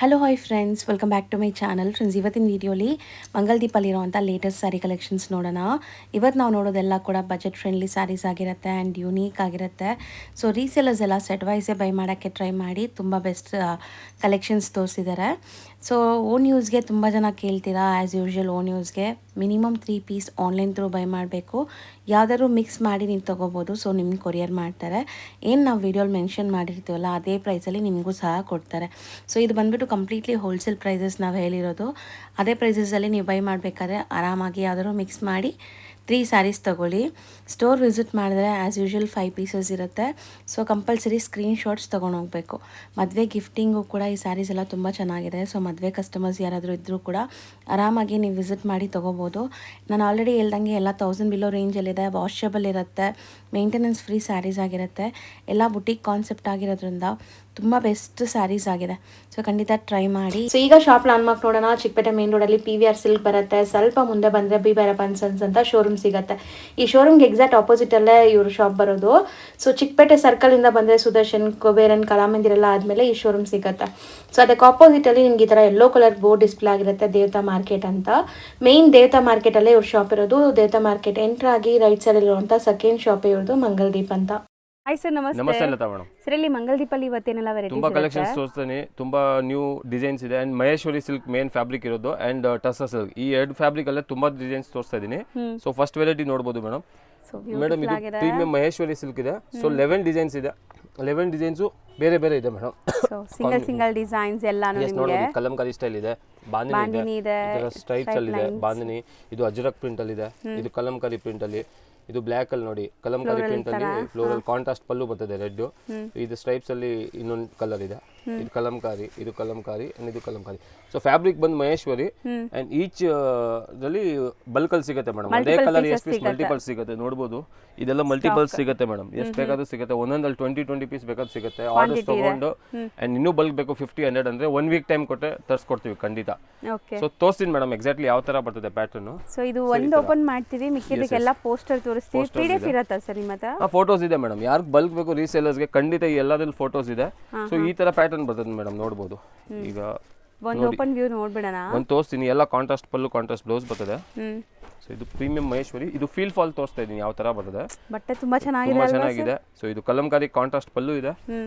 Hello hi friends, welcome back to my channel. Friends, ಇವತ್ತಿನ ವೀಡಿಯೋಲಿ ಮಂಗಲ್ದೀಪಲ್ಲಿರೋವಂಥ ಲೇಟೆಸ್ಟ್ ಸ್ಯಾರಿ ಕಲೆಕ್ಷನ್ಸ್ ನೋಡೋಣ. ಇವತ್ತು ನಾವು ನೋಡೋದೆಲ್ಲ ಕೂಡ ಬಜೆಟ್ ಫ್ರೆಂಡ್ಲಿ ಸ್ಯಾರೀಸ್ ಆಗಿರುತ್ತೆ ಆ್ಯಂಡ್ ಯೂನೀಕ್ ಆಗಿರುತ್ತೆ. ಸೊ ರೀಸೆಲರ್ಸ್ ಎಲ್ಲ ಸೆಟ್ ವೈಸೇ ಬೈ ಮಾಡೋಕ್ಕೆ ಟ್ರೈ ಮಾಡಿ ತುಂಬ ಬೆಸ್ಟ್ ಕಲೆಕ್ಷನ್ಸ್ ತೋರಿಸಿದ್ದಾರೆ. ಸೊ ಓನ್ ಯೂಸ್ಗೆ ತುಂಬ ಜನ ಕೇಳ್ತೀರಾ. ಆ್ಯಸ್ ಯೂಶ್ವಲ್ ಓನ್ ಯೂಸ್ಗೆ minimum 3 piece online through buy ಮಾಡಬೇಕು. ಯಾವುದಾದ್ರು ಮಿಕ್ಸ್ ಮಾಡಿ ನೀವು ತೊಗೋಬೋದು. ಸೊ ನಿಮ್ಗೆ ಕೊರಿಯರ್ ಮಾಡ್ತಾರೆ. ಏನು ನಾವು ವೀಡಿಯೋಲಿ ಮೆನ್ಷನ್ ಮಾಡಿರ್ತೀವಲ್ಲ ಅದೇ ಪ್ರೈಸಲ್ಲಿ ನಿಮಗೂ ಸಹ ಕೊಡ್ತಾರೆ. ಸೊ ಇದು ಬಂದುಬಿಟ್ಟು ಕಂಪ್ಲೀಟ್ಲಿ ಹೋಲ್ಸೇಲ್ ಪ್ರೈಸಸ್ ನಾವು ಹೇಳಿರೋದು. ಅದೇ ಪ್ರೈಸಸಲ್ಲಿ ನೀವು ಬೈ ಮಾಡಬೇಕಾದ್ರೆ ಆರಾಮಾಗಿ ಯಾವುದಾದ್ರು ಮಿಕ್ಸ್ ಮಾಡಿ 3 ಸ್ಯಾರೀಸ್ ತೊಗೊಳ್ಳಿ. ಸ್ಟೋರ್ ವಿಸಿಟ್ ಮಾಡಿದ್ರೆ ಆ್ಯಸ್ ಯೂಶ್ವಲ್ 5 ಪೀಸಸ್ ಇರುತ್ತೆ. ಸೊ ಕಂಪಲ್ಸರಿ ಸ್ಕ್ರೀನ್ಶಾಟ್ಸ್ ತೊಗೊಂಡೋಗ್ಬೇಕು. ಮದುವೆ ಗಿಫ್ಟಿಂಗು ಕೂಡ ಈ ಸ್ಯಾರೀಸ್ ಎಲ್ಲ ತುಂಬ ಚೆನ್ನಾಗಿದೆ. ಸೊ ಮದುವೆ ಕಸ್ಟಮರ್ಸ್ ಯಾರಾದರೂ ಇದ್ದರೂ ಕೂಡ ಆರಾಮಾಗಿ ನೀವು ವಿಸಿಟ್ ಮಾಡಿ ತೊಗೋಬೋದು. ನಾನು ಆಲ್ರೆಡಿ ಹೇಳ್ದಂಗೆ ಎಲ್ಲ 1000 ಬಿಲೋ ರೇಂಜಲ್ಲಿದೆ. ವಾಷಬಲ್ ಇರುತ್ತೆ, ಮೇಂಟೆನೆನ್ಸ್ ಫ್ರೀ ಸ್ಯಾರೀಸ್ ಆಗಿರುತ್ತೆ. ಎಲ್ಲ ಬುಟಿಕ್ ಕಾನ್ಸೆಪ್ಟ್ ಆಗಿರೋದ್ರಿಂದ ತುಂಬ ಬೆಸ್ಟ್ ಸ್ಯಾರೀಸ್ ಆಗಿದೆ. ಸೊ ಖಂಡಿತ ಟ್ರೈ ಮಾಡಿ. ಸೊ ಈಗ ಶಾಪ್ ಲ್ಯಾಂಡ್ಮಾರ್ಕ್ ನೋಡೋಣ. ಚಿಕ್ಕಪೇಟೆ ಮೇನ್ ರೋಡಲ್ಲಿ PVR ಸಿಲ್ಕ್ ಬರುತ್ತೆ. ಸ್ವಲ್ಪ ಮುಂದೆ ಬಂದರೆ ಬಿ ಭೈರಪ್ಪನ್ ಸನ್ಸ್ ಅಂತ ಶೋರೂಮ್ ಸಿಗುತ್ತೆ. ಈ ಶೋರೂಮ್ಗೆ ಎಕ್ಸಾಕ್ಟ್ ಆಪೋಸಿಟಲ್ಲೇ ಇವರು ಶಾಪ್ ಬರೋದು. ಸೊ ಚಿಕ್ಕಪೇಟೆ ಸರ್ಕಲಿಂದ ಬಂದರೆ ಸುದರ್ಶನ್, ಕುಬೇರನ್, ಕಲಾಮಂದಿರೆಲ್ಲ ಆದಮೇಲೆ ಈ ಶೋರೂಮ್ ಸಿಗುತ್ತೆ. ಸೊ ಅದಕ್ಕೆ ಆಪೋಸಿಟಲ್ಲಿ ನಿಮ್ಗೆ ಈ ಥರ ಯೆಲ್ಲೋ ಕಲರ್ ಬೋರ್ಡ್ ಡಿಸ್ಪ್ಲೇ ಆಗಿರುತ್ತೆ, ದೇವತಾ ಮಾರ್ಕೆಟ್ ಅಂತ. ಮೇನ್ ದೇವತಾ ಮಾರ್ಕೆಟಲ್ಲೇ ಇವ್ರ ಶಾಪ್ ಇರೋದು. ದೇವತಾ ಮಾರ್ಕೆಟ್ ಎಂಟ್ರ್ ಆಗಿ ರೈಟ್ ಸೈಡಲ್ಲಿರುವಂಥ ಸೆಕೆಂಡ್ ಶಾಪ್ ಇವ್ರದ್ದು ಮಂಗಲ್ದೀಪ್ ಅಂತ. ಹಾಯ್ ಸರ್, ನಮಸ್ತೆ. ನಮಸ್ತೆ ಲತಾ ಮೇಡಮ್. ಸರ್, ಇಲ್ಲಿ ಮಂಗಲ್ದೀಪಲ್ಲಿ ಇವತ್ತೇನೆಲ್ಲ ವೆರೈಟೀಸ್ ತುಂಬಾ ಕಲೆಕ್ಷನ್ಸ್ ತೋರಿಸ್ತೀನಿ. ತುಂಬಾ ನ್ಯೂ ಡಿಸೈನ್ಸ್ ಇದೆ and Maheshwari silk main fabric ಇರೋದು ಅಂಡ್ ಟಸ್ಸರ್ ಸಿಲ್ಕ್, ಈ ಎರಡು ಫ್ಯಾಬ್ರಿಕ್ ಅಲ್ಲೇ ತುಂಬಾ ಡಿಸೈನ್ಸ್ ತೋರಿಸ್ತಾ ಇದೀನಿ. ಸೊ ಫಸ್ಟ್ ವೆರೈಟಿ ನೋಡಬಹುದು ಮೇಡಮ್. ಮೇಡಮ್ ಇದು ಪ್ರೀಮಿಯಂ ಮಹೇಶ್ವರಿ ಸಿಲ್ಕ್ ಇದೆ. ಸೊ 11 ಡಿಸೈನ್ಸ್ ಇದೆ. 11 ಡಿಸೈನ್ಸ್ ಬೇರೆ ಬೇರೆ ಇದೆ ಮೇಡಮ್. ಸಿಂಗಲ್ ಡಿಸೈನ್ಸ್ ಎಲ್ಲಾನು ನಿಮಗೆ ನೋಡಬಹುದು. ಕಲಂಕಾರಿ ಸ್ಟೈಲ್ ಇದೆ, ಬಾಂದಿನಿ ಇದೆ, ಸ್ಟ್ರೈಪ್ಸ್ ಅಲ್ಲಿ ಇದೆ ಬಾಂದಿನಿ. ಇದು ಅಜ್ರಕ್ ಪ್ರಿಂಟ್ ಅಲ್ಲಿ ಇದೆ, ಇದು ಕಲಂಕಾರಿ ಪ್ರಿಂಟ್ ಅಲ್ಲಿ, ಇದು ಬ್ಲ್ಯಾಕ್ ಅಲ್ಲಿ ನೋಡಿ ಕಲಂಕಾರಿ ಪ್ರಿಂಟ್ ಅಲ್ಲಿ ಫ್ಲೋರಲ್ ಕಾಂಟ್ರಾಸ್ಟ್ ಪಲ್ಲು ಬರ್ತದೆ ರೆಡ್. ಇದು ಸ್ಟ್ರೈಪ್ಸ್ ಅಲ್ಲಿ ಇನ್ನೊಂದು ಕಲರ್ ಇದೆ. ಇದು ಕಲಂಕಾರಿ, ಇದು ಕಲಂಕಾರಿ ಅಂಡ್ ಇದು ಕಲಂಕಾರಿ. ಸೊ ಫ್ಯಾಬ್ರಿಕ್ ಬಂದು ಮಹೇಶ್ವರಿ ಅಂಡ್ ಈಚ್ ದಲ್ಲಿ ಬಲ್ಕಲ್ ಸಿಗುತ್ತೆ ಮೇಡಮ್. ಅದೇ ಕಲರ್ ಎಷ್ಟು ಪೀಸ್ ಮಲ್ಟಿಪಲ್ ಸಿಗುತ್ತೆ ನೋಡಬಹುದು. ಇದೆಲ್ಲ ಮಲ್ಟಿಪಲ್ಸ್ ಸಿಗುತ್ತೆ ಮೇಡಮ್. ಎಷ್ಟು ಬೇಕಾದ್ರೂ ಸಿಗುತ್ತೆ. ಒಂದೊಂದಲ್ಲಿ 20 ಪೀಸ್ ಬೇಕಾದ್ರೂ ಸಿಗುತ್ತೆ. ಆರ್ಡರ್ಸ್ ತಗೊಂಡು ಅಂಡ್ ಇನ್ನೂ ಬಲ್ಕ್ ಬೇಕು 50-100 ಅಂದ್ರೆ 1 ವೀಕ್ ಟೈಮ್ ಕೊಟ್ಟೆ ತರಿಸ್ಕೊಡ್ತೀವಿ ಖಂಡಿತ. ಸೊ ತೋರಿಸ್ತೀನಿ ಮೇಡಮ್ ಎಕ್ಸಾಕ್ಟ್ಲಿ ಯಾವ ತರ ಬರ್ತದೆ ಪ್ಯಾಟರ್ನ್. ಸೊ ಇದು ಒಂದು ಓಪನ್ ಮಾಡ್ತೀವಿ, ಮಿಕ್ಕಿದಕ್ಕೆಲ್ಲ ಪೋಸ್ಟರ್ ತೋರಿಸ್ತೀವಿ. PDF ಇರುತ್ತಾ ಸರ್ ನಿಮ್ಮ ಹತ್ರ? ಫೋಟೋಸ್ ಇದೆ ಮೇಡಮ್. ಯಾರು ಬಲ್ಕ್ ಬೇಕು ರೀಸೇಲರ್ಸ್ಗೆ ಖಂಡಿತ ಎಲ್ಲಾದ್ರಲ್ಲಿ ಫೋಟೋಸ್ ಇದೆ. ಸೊ ಈ ತರ ಪ್ಯಾಟರ್ನ್ ಬರ್ತದೆ ಮೇಡಮ್, ನೋಡಬಹುದು. ಈಗ ಒಂದು ಓಪನ್ ವ್ಯೂ ನೋಡ್ಬಿಡೋಣ. ಒಂದು ತೋರಿಸ್ತೀನಿ. ಎಲ್ಲ ಕಾಂಟ್ರಾಸ್ಟ್ ಪಲ್ಲು, ಕಾಂಟ್ರಾಸ್ಟ್ ಬ್ಲೌಸ್ ಬರ್ತದೆ. ಸೊ ಇದು ಪ್ರೀಮಿಯಂ ಮಹೇಶ್ವರಿ. ಇದು ಫೀಲ್ ಫಾಲ್ ತೋರಿಸ್ತಾ ಇದೀನಿ ಯಾವ ತರ ಬರ್ತದೆ. ಬಟ್ಟೆ ತುಂಬಾ ಚೆನ್ನಾಗಿದೆ. ಸೊ ಇದು ಕಲಂಕಾರಿ ಕಾಂಟ್ರಾಸ್ಟ್ ಪಲ್ಲು ಇದೆ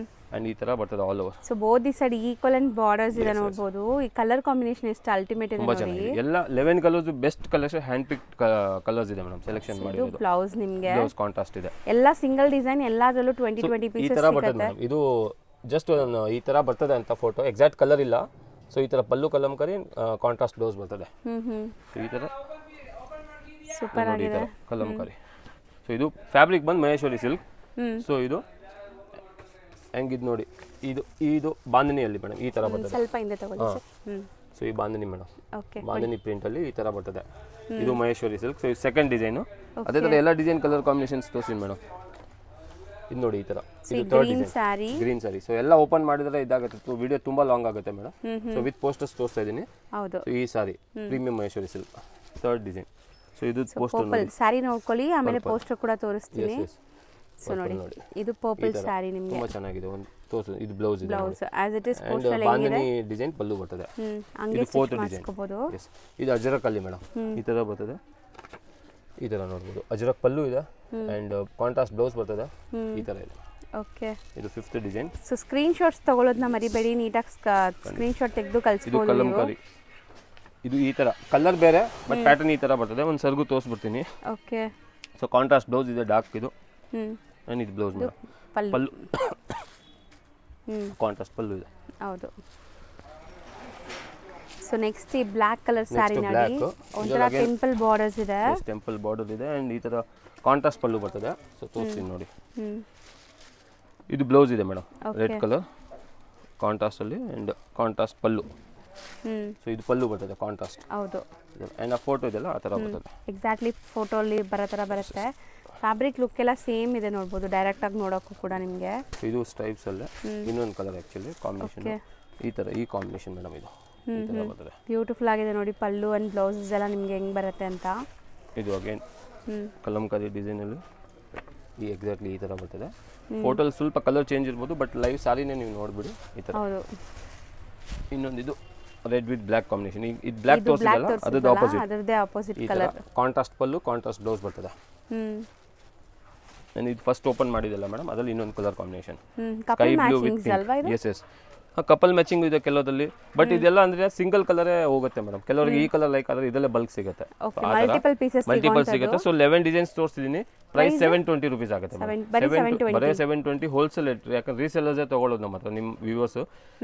ಅಂಡ್ ಈ ತರ ಬರ್ತದೆ all over. So both the side equivalent borders ಇದೆ ನೋಡಬಹುದು. ಈ ಕಲರ್ ಕಾಂಬಿನೇಷನ್ ಎಷ್ಟು ಅಲ್ಟಿಮೇಟ್ ಇದೆ ತುಂಬಾ ನೋಡಿ. ಚೆನ್ನಾಗಿದೆ. ಎಲ್ಲ 11 ಕಲರ್ಸ್ ಬೆಸ್ಟ್ ಕಲೆಕ್ಷನ್, ಹ್ಯಾಂಡ್ ಪಿಕ್ ಕಲರ್ಸ್ ಇದೆ ಮೇಡಮ್. ಸೆಲೆಕ್ಷನ್ ಮಾಡಿರೋದು. ಬ್ಲೌಸ್ ನಿಮಗೆ ಬ್ಲೌಸ್ ಕಾಂಟ್ರಾಸ್ಟ್ ಇದೆ. ಎಲ್ಲ ಸಿಂಗಲ್ ಡಿಸೈನ್, ಎಲ್ಲದರಲ್ಲೂ 20 ಈ ಪೀಸಸ್ ತರ ಬರ್ತದೆ ಮೇಡಮ್. ಇದು ಜಸ್ಟ್ ಈ ತರ ಬರ್ತದೆ ಅಂತ ಫೋಟೋ, ಎಕ್ಸಾಕ್ಟ್ ಕಲರ್ ಇಲ್ಲ. ಸೊ ಈ ತರ ಪಲ್ಲು ಕಲಂಕಾರಿ ಕಾಂಟ್ರಾಸ್ಟ್ ಬ್ಲೌಸ್ ಬರ್ತದೆ. ಈ ತರ ಸೂಪರ್ ಆಗಿದೆ ಕಲಂಕಾರಿ. ಸೊ ಇದು ಫ್ಯಾಬ್ರಿಕ್ ಬಂದು ಮಹೇಶ್ವರಿ ಸಿಲ್ಕ್. ಸೊ ಇದು ಹೆಂಗಿದ್ ನೋಡಿ. ಇದು ಬಾಂದಿನಿಯಲ್ಲಿ ಮೇಡಮ್ ಈ ತರ ಬರ್ತದೆ. ಸ್ವಲ್ಪ ಹಿಂದೆ ತಗೊಳ್ಳಿ ಸರ್. ಸೊ ಈ bandhani madam, okay. Bandhani print ಅಲ್ಲಿ ಈ ತರ ಬರ್ತದೆ. ಇದು ಮಹೇಶ್ವರಿ ಸಿಲ್ಕ್. ಸೊ ಇದು ಸೆಕೆಂಡ್ ಡಿಸೈನ್. ಅದೇ ತರ ಎಲ್ಲ ಡಿಸೈನ್ ಕಲರ್ ಕಾಂಬಿನೇಷನ್ಸ್ ತೋರಿಸಿ ಮೇಡಮ್. ಇದು ನೋಡಿ ಈ ತರ. ಇದು ಥರ್ಡ್ ಡಿಸೈನ್, ಗ್ರೀನ್ ಸಾರಿ. ಸೊ ಎಲ್ಲ ಓಪನ್ ಮಾಡಿದ್ರೆ ಇದಾಗುತ್ತೆ, ವಿಡಿಯೋ ತುಂಬಾ ಲಾಂಗ್ ಆಗುತ್ತೆ ಮೇಡಮ್. ಸೊ ವಿತ್ ಪೋಸ್ಟರ್ಸ್ ತೋರಿಸ್ತಾ ಇದೀನಿ. ಹೌದು. ಸೊ ಈ sari premium Maheshwari silk third design. So ಇದು ಪೋಸ್ಟರ್ ಪರ್ಪಲ್ ಸಾರಿ ನೋಡ್ಕೊಳ್ಳಿ, ಆಮೇಲೆ ಪೋಸ್ಟರ್ ಕೂಡ ತೋರಿಸ್ತೀನಿ. ಸೊ ನೋಡಿ, ಇದು ಪರ್ಪಲ್ ಸಾರಿ ನಿಮಗೆ ತುಂಬಾ ಚೆನ್ನಾಗಿದೆ. ಒಂದು ತೋರಿಸು. ಇದು ಬ್ಲೌಸ್ ಇದೆ, blouse as it is and poster bandhani design pallu ಬರ್ತದೆ. ಹಂಗೆ ಇದು ಫೋರ್ತ್ ಡಿಸೈನ್. ಮಾಡ್ಸ್ಕೊಬಹುದು. ಇದು ಅಜರಕ್ ಅಲ್ಲಿ ಮೇಡಮ್ ಈ ತರ ಬರ್ತದೆ. ಈ ತರ ನೋಡಬಹುದು. ಅಜರಕ್ ಪಲ್ಲು ಇದೆ ಅಂಡ್ ಕಾಂಟ್ರಾಸ್ಟ್ ಬ್ಲೌಸ್ ಬರ್ತದೆ. ಈ ತರ ಇದೆ. ಓಕೆ. ಇದು fifth design. So screenshots ತಗೊಳ್ಳೋದನ್ನ ಮರಿಬೇಡಿ, ನೀಟಾಗಿ ಸ್ಕ್ರೀನ್ ಶಾಟ್ ತೆಗೆದು ಇದು ಕಳಿಸ್ಬೋದು. ಕಲಂಕಾರಿ. ಇದು ಈ ತರ ಕಲರ್ ಬೇರೆ ಬಟ್ ಪ್ಯಾಟರ್ನ್ ಈ ತರ ಬರ್ತದೆ. ಒಂದು ಸರ್ಗು ತೋರಿಸ್ಬಿಡ್ತೀನಿ. ಓಕೆ. ಸೊ ಕಾಂಟ್ರಾಸ್ಟ್ ಬ್ಲೌಸ್ ಇದೆ, ಡಾರ್ಕ್ ಇದು. ಅಂಡ್ ಇದು ಬ್ಲೌಸ್ ಮೇಡಮ್. ಪಲ್ಲು ಕಾಂಟ್ರಾಸ್ಟ್ ಪಲ್ಲು ಇದೆ. ಹೌದು. ಸೊ ನೆಕ್ಸ್ಟ್ ಈ ಬ್ಲ್ಯಾಕ್ ಕಲರ್ ಸ್ಯಾರಿ ನೋಡಿ, ಒಂಥರ ಟೆಂಪಲ್ ಬಾರ್ಡರ್ಸ್ ಇದೆ. ಟೆಂಪಲ್ ಬಾರ್ಡರ್ ಇದೆ ಅಂಡ್ ಈ ತರ ಕಾಂಟ್ರಾಸ್ಟ್ ಪಲ್ಲು ಬರ್ತದೆ. ಸೊ ತೋರಿಸ್ತೀನಿ ನೋಡಿ. ಇದು ಬ್ಲೌಸ್ ಇದೆ ಮೇಡಮ್, ರೆಡ್ ಕಲರ್ ಕಾಂಟ್ರಾಸ್ಟ್ ಅಲ್ಲಿ ಅಂಡ್ ಕಾಂಟ್ರಾಸ್ಟ್ ಪಲ್ಲು. ಸೊ ಇದು ಪಲ್ಲು ಬರ್ತದೆ ಕಾಂಟ್ರಾಸ್ಟ್. ಹೌದು. ಅಂಡ್ ಆ ಫೋಟೋ ಇದೆಲ್ಲ ಆ ತರ ಬರ್ತದೆ. ಎಕ್ಸಾಕ್ಟ್ಲಿ ಫೋಟೋ ಅಲ್ಲಿ ಬರೋ ತರ ಬರುತ್ತೆ. ಫ್ಯಾಬ್ರಿಕ್ ಲುಕ್ ಎಲ್ಲ ಸೇಮ್ ಇದೆ ನೋಡ್ಬೋದು, ಡೈರೆಕ್ಟ್ ಆಗಿ ನೋಡೋಕ್ಕೂ ಕೂಡ ನಿಮಗೆ. ಇದು ಸ್ಟ್ರೈಪ್ಸ್ ಅಲ್ಲೇ ಇನ್ನೊಂದು ಕಲರ್ ಆಕ್ಚುಲಿ ಕಾಂಬಿನೇಷನ್. ಈ ತರ ಈ ಕಾಂಬಿನೇಷನ್ ಮೇಡಮ್. ಇದು ಈ ತರ ಬರ್ತದೆ. ಬ್ಯೂಟಿಫುಲ್ ಆಗಿದೆ ನೋಡಿ ಪಲ್ಲು ಅಂಡ್ ಬ್ಲೌಸಸ್ ಎಲ್ಲ ನಿಮಗೆ ಹೆಂಗ್ ಬರುತ್ತೆ ಅಂತ. ಇದು ಅಗೇನ್ ಕಲಂಕಾರಿ ಡಿಸೈನ್ ಅಲ್ಲಿ ಈ ಎಕ್ಸಾಕ್ಟ್ಲಿ ಈ ತರ ಬರ್ತದೆ. ಫೋಟೋಲ್ ಸ್ವಲ್ಪ ಕಲರ್ ಚೇಂಜ್ ಇರ್ಬೋದು ಬಟ್ ಲೈವ್ ಸಾರಿನೇ ನೀವು ನೋಡ್ಬಿಡಿ ಈ ತರ. ಹೌದು. ಇನ್ನೊಂದು ಇದು ರೆಡ್ ವಿತ್ ಬ್ಲ್ಯಾಕ್ ಕಾಂಬಿನೇಷನ್. ಇದು ಬ್ಲ್ಯಾಕ್ ತೋರಿಸಿದಲ್ಲ ಅದ್ರದ್ದು ಆಪೋಸಿಟ್, ಅದರದೇ ಆಪೋಸಿಟ್ ಈ ಥರ colour. Contrast pallu contrast blouse ಬರ್ತದೆ. ನಾನು ಇದು ಫಸ್ಟ್ ಓಪನ್ ಮಾಡಿದೆಲ್ಲ ಮೇಡಮ್, ಅದರಲ್ಲಿ ಇನ್ನೊಂದು colour combination sky blue with S S couple matching ಇದೆ ಕೆಲವರಲ್ಲಿ, ಬಟ್ ಇದೆಲ್ಲ ಅಂದ್ರೆ ಸಿಂಗಲ್ ಕಲರೇ ಹೋಗುತ್ತೆ ಮೇಡಮ್. ಕೆಲವರಿಗೆ ಈ ಕಲರ್ ಲೈಕ್ ಆದ್ರೆ ಇದೆಲ್ಲ ಬಲ್ಕ್ ಸಿಗುತ್ತೆ, ಮಲ್ಟಿಪಲ್ ಸಿಗುತ್ತೆ. ಸೊ 11 ಡಿಸೈನ್ಸ್ ತೋರಿಸ್ತಿದ್ದೀನಿ. ಪ್ರೈಸ್ 720 ರುಪೀಸ್ ಆಗುತ್ತೆ. ಬರೀ 720 ಹೋಲ್ಸೇಲ್ ರೇಟ್, ಯಾಕಂದ್ರೆ ರೀಸೆಲ್ಲರ್ಸ್ ತಗೊಳ್ಳೋದು ನಮ್ಮ ಹತ್ರ ನಿಮ್ಮ ವ್ಯೂವರ್ಸ್.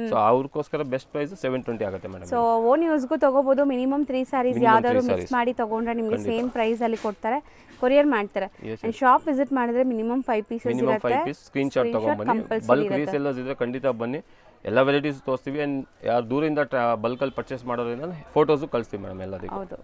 ಸೊ ಅವ್ರಿಗೋಸ್ಕರ ಬೆಸ್ಟ್ ಪ್ರೈಸ್ 720 ಆಗುತ್ತೆ ಮೇಡಮ್. ಸೊ ಓನ್ ಯೂಸ್ಗೂ ತಗೋಬಹುದು. ಮಿನಿಮಮ್ 3 ಸ್ಯಾರೀಸ್ ಯಾವ್ದಾದ್ರು ಮಿಕ್ಸ್ ಮಾಡಿ ತಗೊಂಡ್ರೆ ನಿಮಗೆ ಸೇಮ್ ಪ್ರೈಸ್ ಅಲ್ಲಿ ಕೊಡ್ತಾರೆ, ಕೊರಿಯರ್ ಮಾಡ್ತಾರೆ. ಅಂಡ್ ಶಾಪ್ ವಿಸಿಟ್ ಮಾಡಿದ್ರೆ ಮಿನಿಮಮ್ 5 ಪೀಸಸ್ ಇರುತ್ತೆ. 5 ಪೀಸ್ ಸ್ಕ್ರೀನ್ ಶಾಟ್ ತಗೊಂಡ್ಬನ್ನಿ. ಬಲ್ಕ್ ರೀಸೆಲ್ಲರ್ಸ್ ಇದ್ರೆ ಖಂಡಿತ ಬನ್ನಿ, ಎಲ್ಲ ವೆರೈಟೀಸ್ ತೋರಿಸ್ತೀವಿ. ಆ್ಯಂಡ್ ಯಾರು ದೂರಿಂದ ಬಲ್ಕಲ್ಲಿ ಪರ್ಚೇಸ್ ಮಾಡೋದ್ರಿಂದ ಫೋಟೋಸು ಕಳಿಸ್ತೀವಿ ಮೇಡಮ್ ಎಲ್ಲದಕ್ಕೆ. ಹೌದು.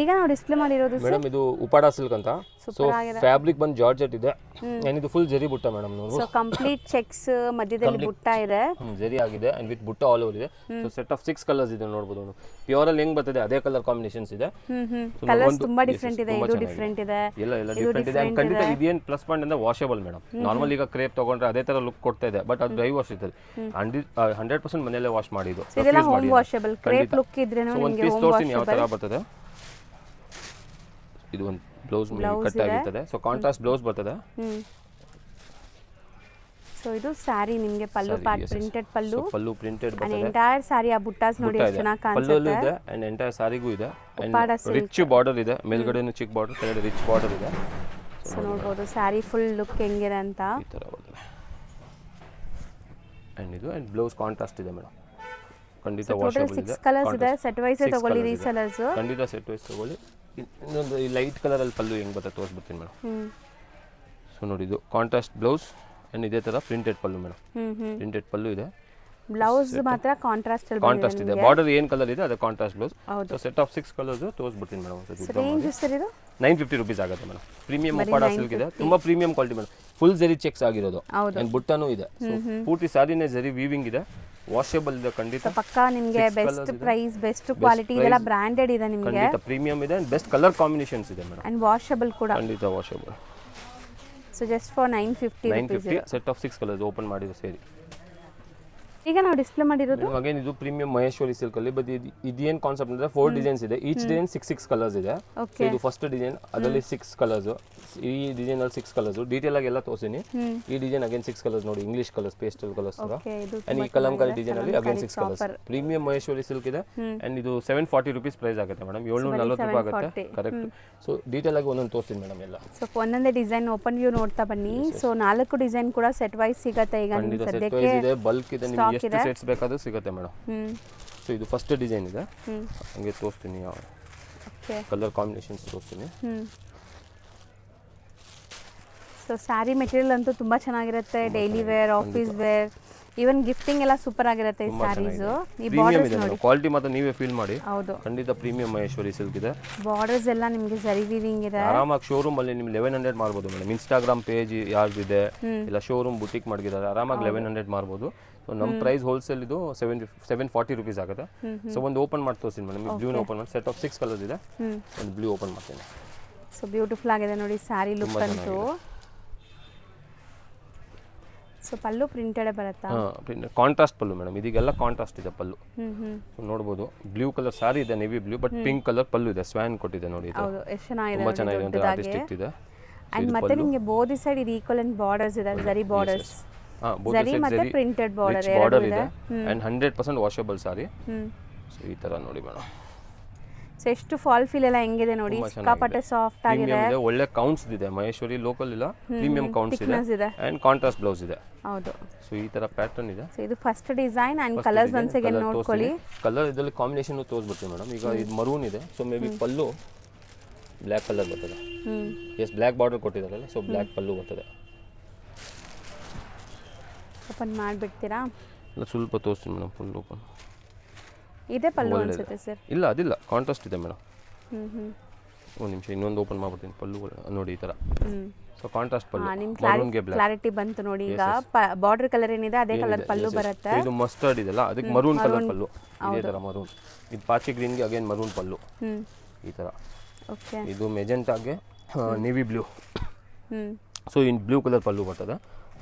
ಈಗ ನಾವು ಡಿಸ್ಪ್ಲೇ ಮಾಡಿರೋದು ಮೇಡಮ್ ಇದು ಉಪಾಡ ಸಿಲ್ಕ್ ಅಂತ. ಸೊ ಫ್ಯಾಬ್ರಿಕ್ ಬಂದು ಜಾರ್ಜೆಟ್ ಇದೆ, ಆ್ಯಂಡ್ ಇದು full zari butta madam. So complete cheques ಮಧ್ಯದಲ್ಲಿ ಬುಟ್ಟ ಇದೆ, ಜರಿ ಆಗಿದೆ, ಆ್ಯಂಡ್ ವಿತ್ ಬುಟ್ಟ ಆಲ್ ಓವರ್ ಇದೆ. ಸೊ ಸೆಟ್ ಆಫ್ 6 ಕಲರ್ಸ್ ಇದೆ ನೋಡ್ಬೋದು. ಪ್ಯೂರ್ ಅಲ್ಲಿ ಹೆಂಗ್ ಬರ್ತದೆ ಅದೇ ಕಲರ್ ಕಾಂಬಿನೇಷನ್ಸ್ ಇದೆ. ಕಲರ್ಸ್ ತುಂಬಾ ಡಿಫರೆಂಟ್ ಇದೆ, ಇದು ಡಿಫರೆಂಟ್ ಇದೆ, ಎಲ್ಲ ಡಿಫರೆಂಟ್ ಇದೆ. ಖಂಡಿತ ಇದೇನು ಪ್ಲಸ್ ಪಾಯಿಂಟ್ ಅಂದ್ರೆ ವಾಷಬಲ್ ಮೇಡಮ್. ನಾರ್ಮಲ್ ಈಗ ಕ್ರೇಪ್ ತಗೊಂಡ್ರೆ ಅದೇ ತರ ಲುಕ್ ಕೊಡ್ತಾ ಇದೆ, ಬಟ್ ಅದು ಡ್ರೈ ವಾಶ್ ಇದೆ. 100% ಮನೆಯಲ್ಲೇ ವಾಶ್ ಮಾಡಿದ್ದು. ಇದೆಲ್ಲ ಹೋಮ್ ವಾಷಬಲ್ ಕ್ರೇಪ್ ಲುಕ್ ಇದ್ರೇನು ನಿಮಗೆ ಹೋಮ್ ವಾಷಬಲ್. ಯಾವ ತರ ಬರ್ತದೆ, ಇದು ಒಂದು ಬ್ಲೌಸ್ ಕಟ್ ಆಗಿರ್ತದೆ. ಸೊ ಕಾಂಟ್ರಾಸ್ಟ್ ಬ್ಲೌಸ್ ಬರ್ತದೆ. ಸೊ ಇದು ಸಾರಿ ನಿಮಗೆ ಪಲ್ಲು ಪಾರ್ಟ್ ಪ್ರಿಂಟೆಡ್ ಪಲ್ಲು, ಪಲ್ಲು ಪ್ರಿಂಟೆಡ್ ಬರ್ತದೆ. ಎಂಟೈರ್ ಸಾರಿ ಆ ಬುಟ್ಟಾಸ್ ನೋಡಿ ಎಷ್ಟು ಚೆನ್ನಾಗಿ ಕಾಣಿಸುತ್ತೆ. ಪಲ್ಲು ಇದೆ ಅಂಡ್ ಎಂಟೈರ್ ಸಾರಿಗೂ ಇದೆ, ಅಂಡ್ ರಿಚ್ ಬಾರ್ಡರ್ ಇದೆ. ಮೇಲ್ಗಡೆನೂ ಚಿಕ್ಕ ಬಾರ್ಡರ್, ಕೆಳಗಡೆ ರಿಚ್ ಬಾರ್ಡರ್ ಇದೆ. ಸೊ ನೋಡಬಹುದು ಸಾರಿ ಫುಲ್ ಲುಕ್ ಹೆಂಗಿದೆ ಅಂತ. ಈ ತರ ಬರ್ತದೆ. ಅಂಡ್ ಇದು ಅಂಡ್ ಬ್ಲೌಸ್ ಕಾಂಟ್ರಾಸ್ಟ್ ಇದೆ ಮೇಡಮ್. ಖಂಡಿತ ವಾಷಬಲ್ ಇದೆ. 6 ಕಲರ್ಸ್ ಇದೆ. ಸೆಟ್ ವೈಸ್ ತಗೊಳ್ಳಿ ರೀಸೆಲ್ಲರ್ಸ್. ಖಂಡಿತ ಸೆಟ್ ವೈಸ್ ತಗೊಳ್ಳಿ. ಇನ್ನೊಂದು ಈ ಲೈಟ್ ಕಲರ್ ಅಲ್ಲಿ ಪಲ್ಲು ಹೆಂಗ್ ಬರ್ತದೆ ತೋರಿಸ್ಬಿಡ್ತೀನಿ ಮೇಡಮ್. ಸೊ ನೋಡಿ ಇದು ಕಾಂಟ್ರಾಸ್ಟ್ ಬ್ಲೌಸ್ ಅಂಡ್ ಇದೇ ತರ ಪ್ರಿಂಟೆಡ್ ಪಲ್ಲು ಮೇಡಮ್. ಪ್ರಿಂಟೆಡ್ ಪಲ್ಲು ಇದೆ, ಬ್ಲೌಸ್ ಮಾತ್ರ ಕಾಂಟ್ರಾಸ್ಟ್ ಇದೆ. ಬಾರ್ಡರ್ ಏನ್ ಕಲರ್ ಇದೆ ಅದು contrast blouse. So set of 6 colours ತೋರಿಸ್ಬಿಡ್ತೀನಿ ಮೇಡಮ್. ರೇಂಜ್ ಸರ್ ಇದು 950 ರುಪೀಸ್ ಆಗುತ್ತೆ ಮೇಡಮ್. ಪ್ರೀಮಿಯಂ ಉಪ್ಪಾಡ ಸಿಲ್ಕ್ ಇದೆ, ತುಂಬಾ ಪ್ರೀಮಿಯಂ ಕ್ವಾಲಿಟಿ ಮೇಡಮ್. ಫುಲ್ ಜರಿ ಚೆಕ್ಸ್ ಆಗಿರೋದು ಅಂಡ್ ಬುಟ್ಟನೂ ಇದೆ. ಸೊ ಪೂರ್ತಿ ಸಾರಿನೇ ಜರಿ ವೀವಿಂಗ್ ಇದೆ, ವಾಷಬಲ್ ಇದೆ. ಖಂಡಿತ ಪಕ್ಕಾ ನಿಮಗೆ ಬೆಸ್ಟ್ ಪ್ರೈಸ್, ಬೆಸ್ಟ್ ಕ್ವಾಲಿಟಿ, ಇದೆಲ್ಲ ಬ್ರಾಂಡೆಡ್ ಇದೆ ನಿಮಗೆ. ಖಂಡಿತ ಪ್ರೀಮಿಯಂ ಇದೆ ಅಂಡ್ ಬೆಸ್ಟ್ ಕಲರ್ ಕಾಂಬಿನೇಷನ್ಸ್ ಇದೆ ಮೇಡಮ್. ಅಂಡ್ ವಾಷಬಲ್ ಕೂಡ. ಖಂಡಿತ washable. So just for 950 set of 6 colours open ಮಾಡಿರೋ ಸೇರಿ. ಈಗ ನಾವು ಡಿಸ್ಪ್ಲೇ ಮಾಡಿರೋದು ಅಗೇನ್ ಇದು ಪ್ರೀಮಿಯಂ ಮಹೇಶ್ವರಿ ಸಿಲ್ಕ್ ಅಲ್ಲಿ. ಬಟ್ ಇದೇನ್ ಕಾನ್ಸೆಪ್ಟ್ ಅಂದ್ರೆ 4 ಡಿಸೈನ್ಸ್ ಇದೆ. ಈಚ್ ಡಿಸೈನ್ 6 ಕಲರ್ಸ್ ಇದೆ. ಸೊ ಇದು ಫಸ್ಟ್ ಡಿಸೈನ್, ಅದರಲ್ಲಿ 6 ಕಲರ್ಸ್. ಈ ಡಿಸೈನ್ ಅಲ್ಲಿ 6 ಕಲರ್ಸ್ ಡೀಟೇಲ್ ಆಗಿ ಎಲ್ಲ ತೋರಿಸಿನಿ. ಈ ಡಿಸೈನ್ ಅಗೇನ್ 6 ಕಲರ್ಸ್ ನೋಡಿ, ಇಂಗ್ಲಿಷ್ ಕಲರ್ಸ್, ಪೇಸ್ಟಲ್ ಕಲರ್ಸ್ ತರ. ಅಂಡ್ ಈ ಕಲಂಕಾರಿ ಡಿಸೈನ್ ಅಲ್ಲಿ again 6 colours. Premium Maheshwari silk ಇದೆ. ಅಂಡ್ ಇದು 740 ರುಪೀಸ್ ಪ್ರೈಸ್ ಆಗುತ್ತೆ ಮೇಡಮ್. 740 ರೂಪಾಯಿ ಆಗುತ್ತೆ. ಕರೆಕ್ಟ್. ಸೊ ಡೀಟೇಲ್ ಆಗಿ ಒಂದೊಂದು ತೋರಿಸ್ತೀನಿ ಮೇಡಮ್ ಎಲ್ಲ. ಸೊ ಒಂದೊಂದೇ ಡಿಸೈನ್ ಓಪನ್ ವ್ಯೂ ನೋಡ್ತಾ ಬನ್ನಿ. ಸೊ 4 ಡಿಸೈನ್ ಕೂಡ ಸೆಟ್ ವೈಸ್ ಸಿಗುತ್ತೆ. ಈಗ ನಿಮಗೆ ಸದ್ಯಕ್ಕೆ ಇದೆ, ಬಲ್ಕ್ ಇದೆ, ನಿಮಗೆ ಎಷ್ಟು ಸೆಟ್ಸ್ ಬೇಕಾದ್ರೂ ಸಿಗುತ್ತೆ ಮೇಡಮ್. ಸೊ ಇದು ಫಸ್ಟ್ ಡಿಸೈನ್ ಇದೆ, ಹಂಗೆ ತೋರಿಸ್ತೀನಿ. ಯಾವ ಕಲರ್ ಕಾಂಬಿನೇಷನ್ಸ್ ತೋರಿಸ್ತೀನಿ. ಸೊ ಸ್ಯಾರಿ ಮೆಟೀರಿಯಲ್ ಅಂತೂ ತುಂಬಾ ಚೆನ್ನಾಗಿರುತ್ತೆ. Daily wear, office wear, even gifting ಎಲ್ಲ ಸೂಪರ್ ಆಗಿರುತ್ತೆ ಈ ಸ್ಯಾರೀಸ್. ಈ ಬಾರ್ಡರ್ಸ್ ನೋಡಿ, ಕ್ವಾಲಿಟಿ ಮಾತ್ರ ನೀವೇ ಫೀಲ್ ಮಾಡಿ. ಹೌದು, ಖಂಡಿತ ಪ್ರೀಮಿಯಂ ಮಹೇಶ್ವರಿ ಸಿಲ್ಕ್ ಇದೆ. ಬಾರ್ಡರ್ಸ್ ಎಲ್ಲ ನಿಮಗೆ ಜರಿ ವೀವಿಂಗ್ ಇದೆ. ಆರಾಮಾಗಿ ಶೋರೂಮ್ ಅಲ್ಲಿ ನಿಮ್ಗೆ 1100 ಮಾಡ್ಬೋದು ಮೇಡಮ್. ಇನ್ಸ್ಟಾಗ್ರಾಮ್ ಪೇಜ್ ಯಾರ್ದಿದೆ ಇಲ್ಲ ಶೋರೂಮ್ ಬುಟಿಕ್ ಮಾಡಿದ್ದಾರೆ, ಆರಾಮಾಗಿ 1100 ಮಾಡ್ಬೋದು. ಸೊ ನಮ್ಮ ಪ್ರೈಸ್ ಹೋಲ್ಸೇಲ್ ಇದು 740 ರುಪೀಸ್ ಆಗುತ್ತೆ. ಸೊ ಒಂದು ಓಪನ್ ಮಾಡಿ ತೋರಿಸ್ತೀನಿ ಮೇಡಮ್. ಈ ಬ್ಲೂ ಓಪನ್ ಮಾಡಿ, ಸೆಟ್ ಆಫ್ 6 ಕಲರ್ಸ್ ಇದೆ. ಒಂದು ಬ್ಲೂ ಓಪನ್ ಮಾಡ್ತೀನಿ. ಸೊ ಬ್ಯೂಟಿಫುಲ್ ಆಗಿದೆ ನೋಡಿ ಸ್ಯಾರಿ ಲುಕ್ ಅಂತೂ. ಸೊ ಪಲ್ಲು ಪ್ರಿಂಟೆಡ್ ಬರುತ್ತಾ? Contrast pallu madam. ಇದೀಗೆಲ್ಲ ಕಾಂಟ್ರಾಸ್ಟ್ ಇದೆ ಪಲ್ಲು. ಸೊ ನೋಡಬಹುದು ಬ್ಲೂ ಕಲರ್ ಸಾರಿ ಇದೆ, navy blue, but pink colour pallu ಇದೆ. ಸ್ವ್ಯಾನ್ ಕೊಟ್ಟಿದೆ ನೋಡಿ, ಹೌದು ಎಷ್ಟು ಚೆನ್ನಾಗಿದೆ, ತುಂಬಾ ಚೆನ್ನಾಗಿದೆ ಅಂತ ಆರ್ಟಿಸ್ಟಿಕ್ ಇದೆ. ಅಂಡ್ ಮತ್ತೆ ನಿಮಗೆ ಬೋದಿ ಸೈಡ್ ಇದು ಈಕ್ವಲೆಂಟ್ ಬಾರ್ಡರ್ಸ್ ಇದೆ, ಜರಿ ಬಾರ್ಡರ್ಸ್. ಜರಿ ಮತ್ತೆ ಪ್ರಿಂಟೆಡ್ ಬಾರ್ಡರ್ ಇದೆ ಅಂಡ್ 100% ವಾಷಬಲ್ ಸಾರಿ. ಸೊ ಈ ತರ ನೋಡಿ ಮೇಡಮ್. ಸೊ ಎಷ್ಟು ಫಾಲ್ ಫೀಲ್ ಎಲ್ಲ ಹೆಂಗಿದೆ ನೋಡಿ, ಸಿಕ್ಕಾಪಟ್ಟೆ ಸಾಫ್ಟ್ ಆಗಿದೆ. ಒಳ್ಳೆ ಕೌಂಟ್ಸ್ ಇದೆ. ಮಹೇಶ್ವರಿ ಲೋಕಲ್ ಇಲ್ಲ, ಪ್ರೀಮಿಯಂ ಕೌಂಟ್ಸ್ ಇದೆ ಅಂಡ್ ಕಾಂಟ್ರಾಸ್ಟ್ ಬ್ಲೌಸ್ ಇದೆ. ಹೌದು, ಸೊ ಈ ತರ ಪ್ಯಾಟರ್ನ್ ಇದೆ. ಸೊ ಇದು first design and colours once again ನೋಡ್ಕೊಳ್ಳಿ. ಕಲರ್ ಇದರಲ್ಲಿ ಕಾಂಬಿನೇಷನ್ ತೋರಿಸ್ಬಿಡ್ತೀನಿ ಮೇಡಮ್. ಈಗ ಇದು ಮರೂನ್ ಇದೆ, so maybe pallu black colour ಬರ್ತದೆ. ಎಸ್, ಬ್ಲ್ಯಾಕ್ ಬಾರ್ಡರ್ ಕೊಟ್ಟಿದ್ದಾರಲ್ಲ, ಸೊ ಬ್ಲ್ಯಾಕ್ ಪಲ್ಲು ಬರ್ತದೆ. ಓಪನ್ ಮಾಡಿಬಿಡ್ತೀರಾ? ಇಲ್ಲ, ಸ್ವಲ್ಪ ತೋರಿಸ್ತೀನಿ ಮೇಡಮ್. ಫುಲ್ ಓಪನ್ ಇದೆ ಪಲ್ಲು ಅನ್ಸುತ್ತೆ ಸರ್. ಇಲ್ಲ, ಅದಿಲ್ಲ, ಕಾಂಟ್ರಾಸ್ಟ್ ಇದೆ ಮೇಡಮ್. ಒಂದು ನಿಮಿಷ, ಇನ್ನೊಂದು ಓಪನ್ ಮಾಡ್ಬಿಡ್ತೀನಿ. ಪಲ್ಲು ನೋಡಿ ಈ ಥರ. ಸೊ ಕಾಂಟ್ರಾಸ್ಟ್ ಪಲ್ಲು, ಮರೂನ್ಗೆ ಬ್ಲ್ಯಾಕ್. ಕ್ಲಾರಿಟಿ ಬಂತು ನೋಡಿ. ಈಗ ಬಾರ್ಡರ್ ಕಲರ್ ಏನಿದೆ ಅದೇ ಕಲರ್ ಪಲ್ಲು ಬರುತ್ತೆ. ಇದು ಮಸ್ಟರ್ಡ್ ಇದೆಲ್ಲ, ಅದಕ್ಕೆ ಮರೂನ್ ಕಲರ್ ಪಲ್ಲು. ಇದೇ ಥರ ಮರೂನ್. ಇದು ಪಾಚಿ ಗ್ರೀನ್ಗೆ ಅಗೇನ್ ಮರೂನ್ ಪಲ್ಲು ಈ ಥರ. ಓಕೆ, ಇದು ಮೆಜೆಂಟಾಗೆ navy blue. So in blue colour pallu ಬರ್ತದೆ.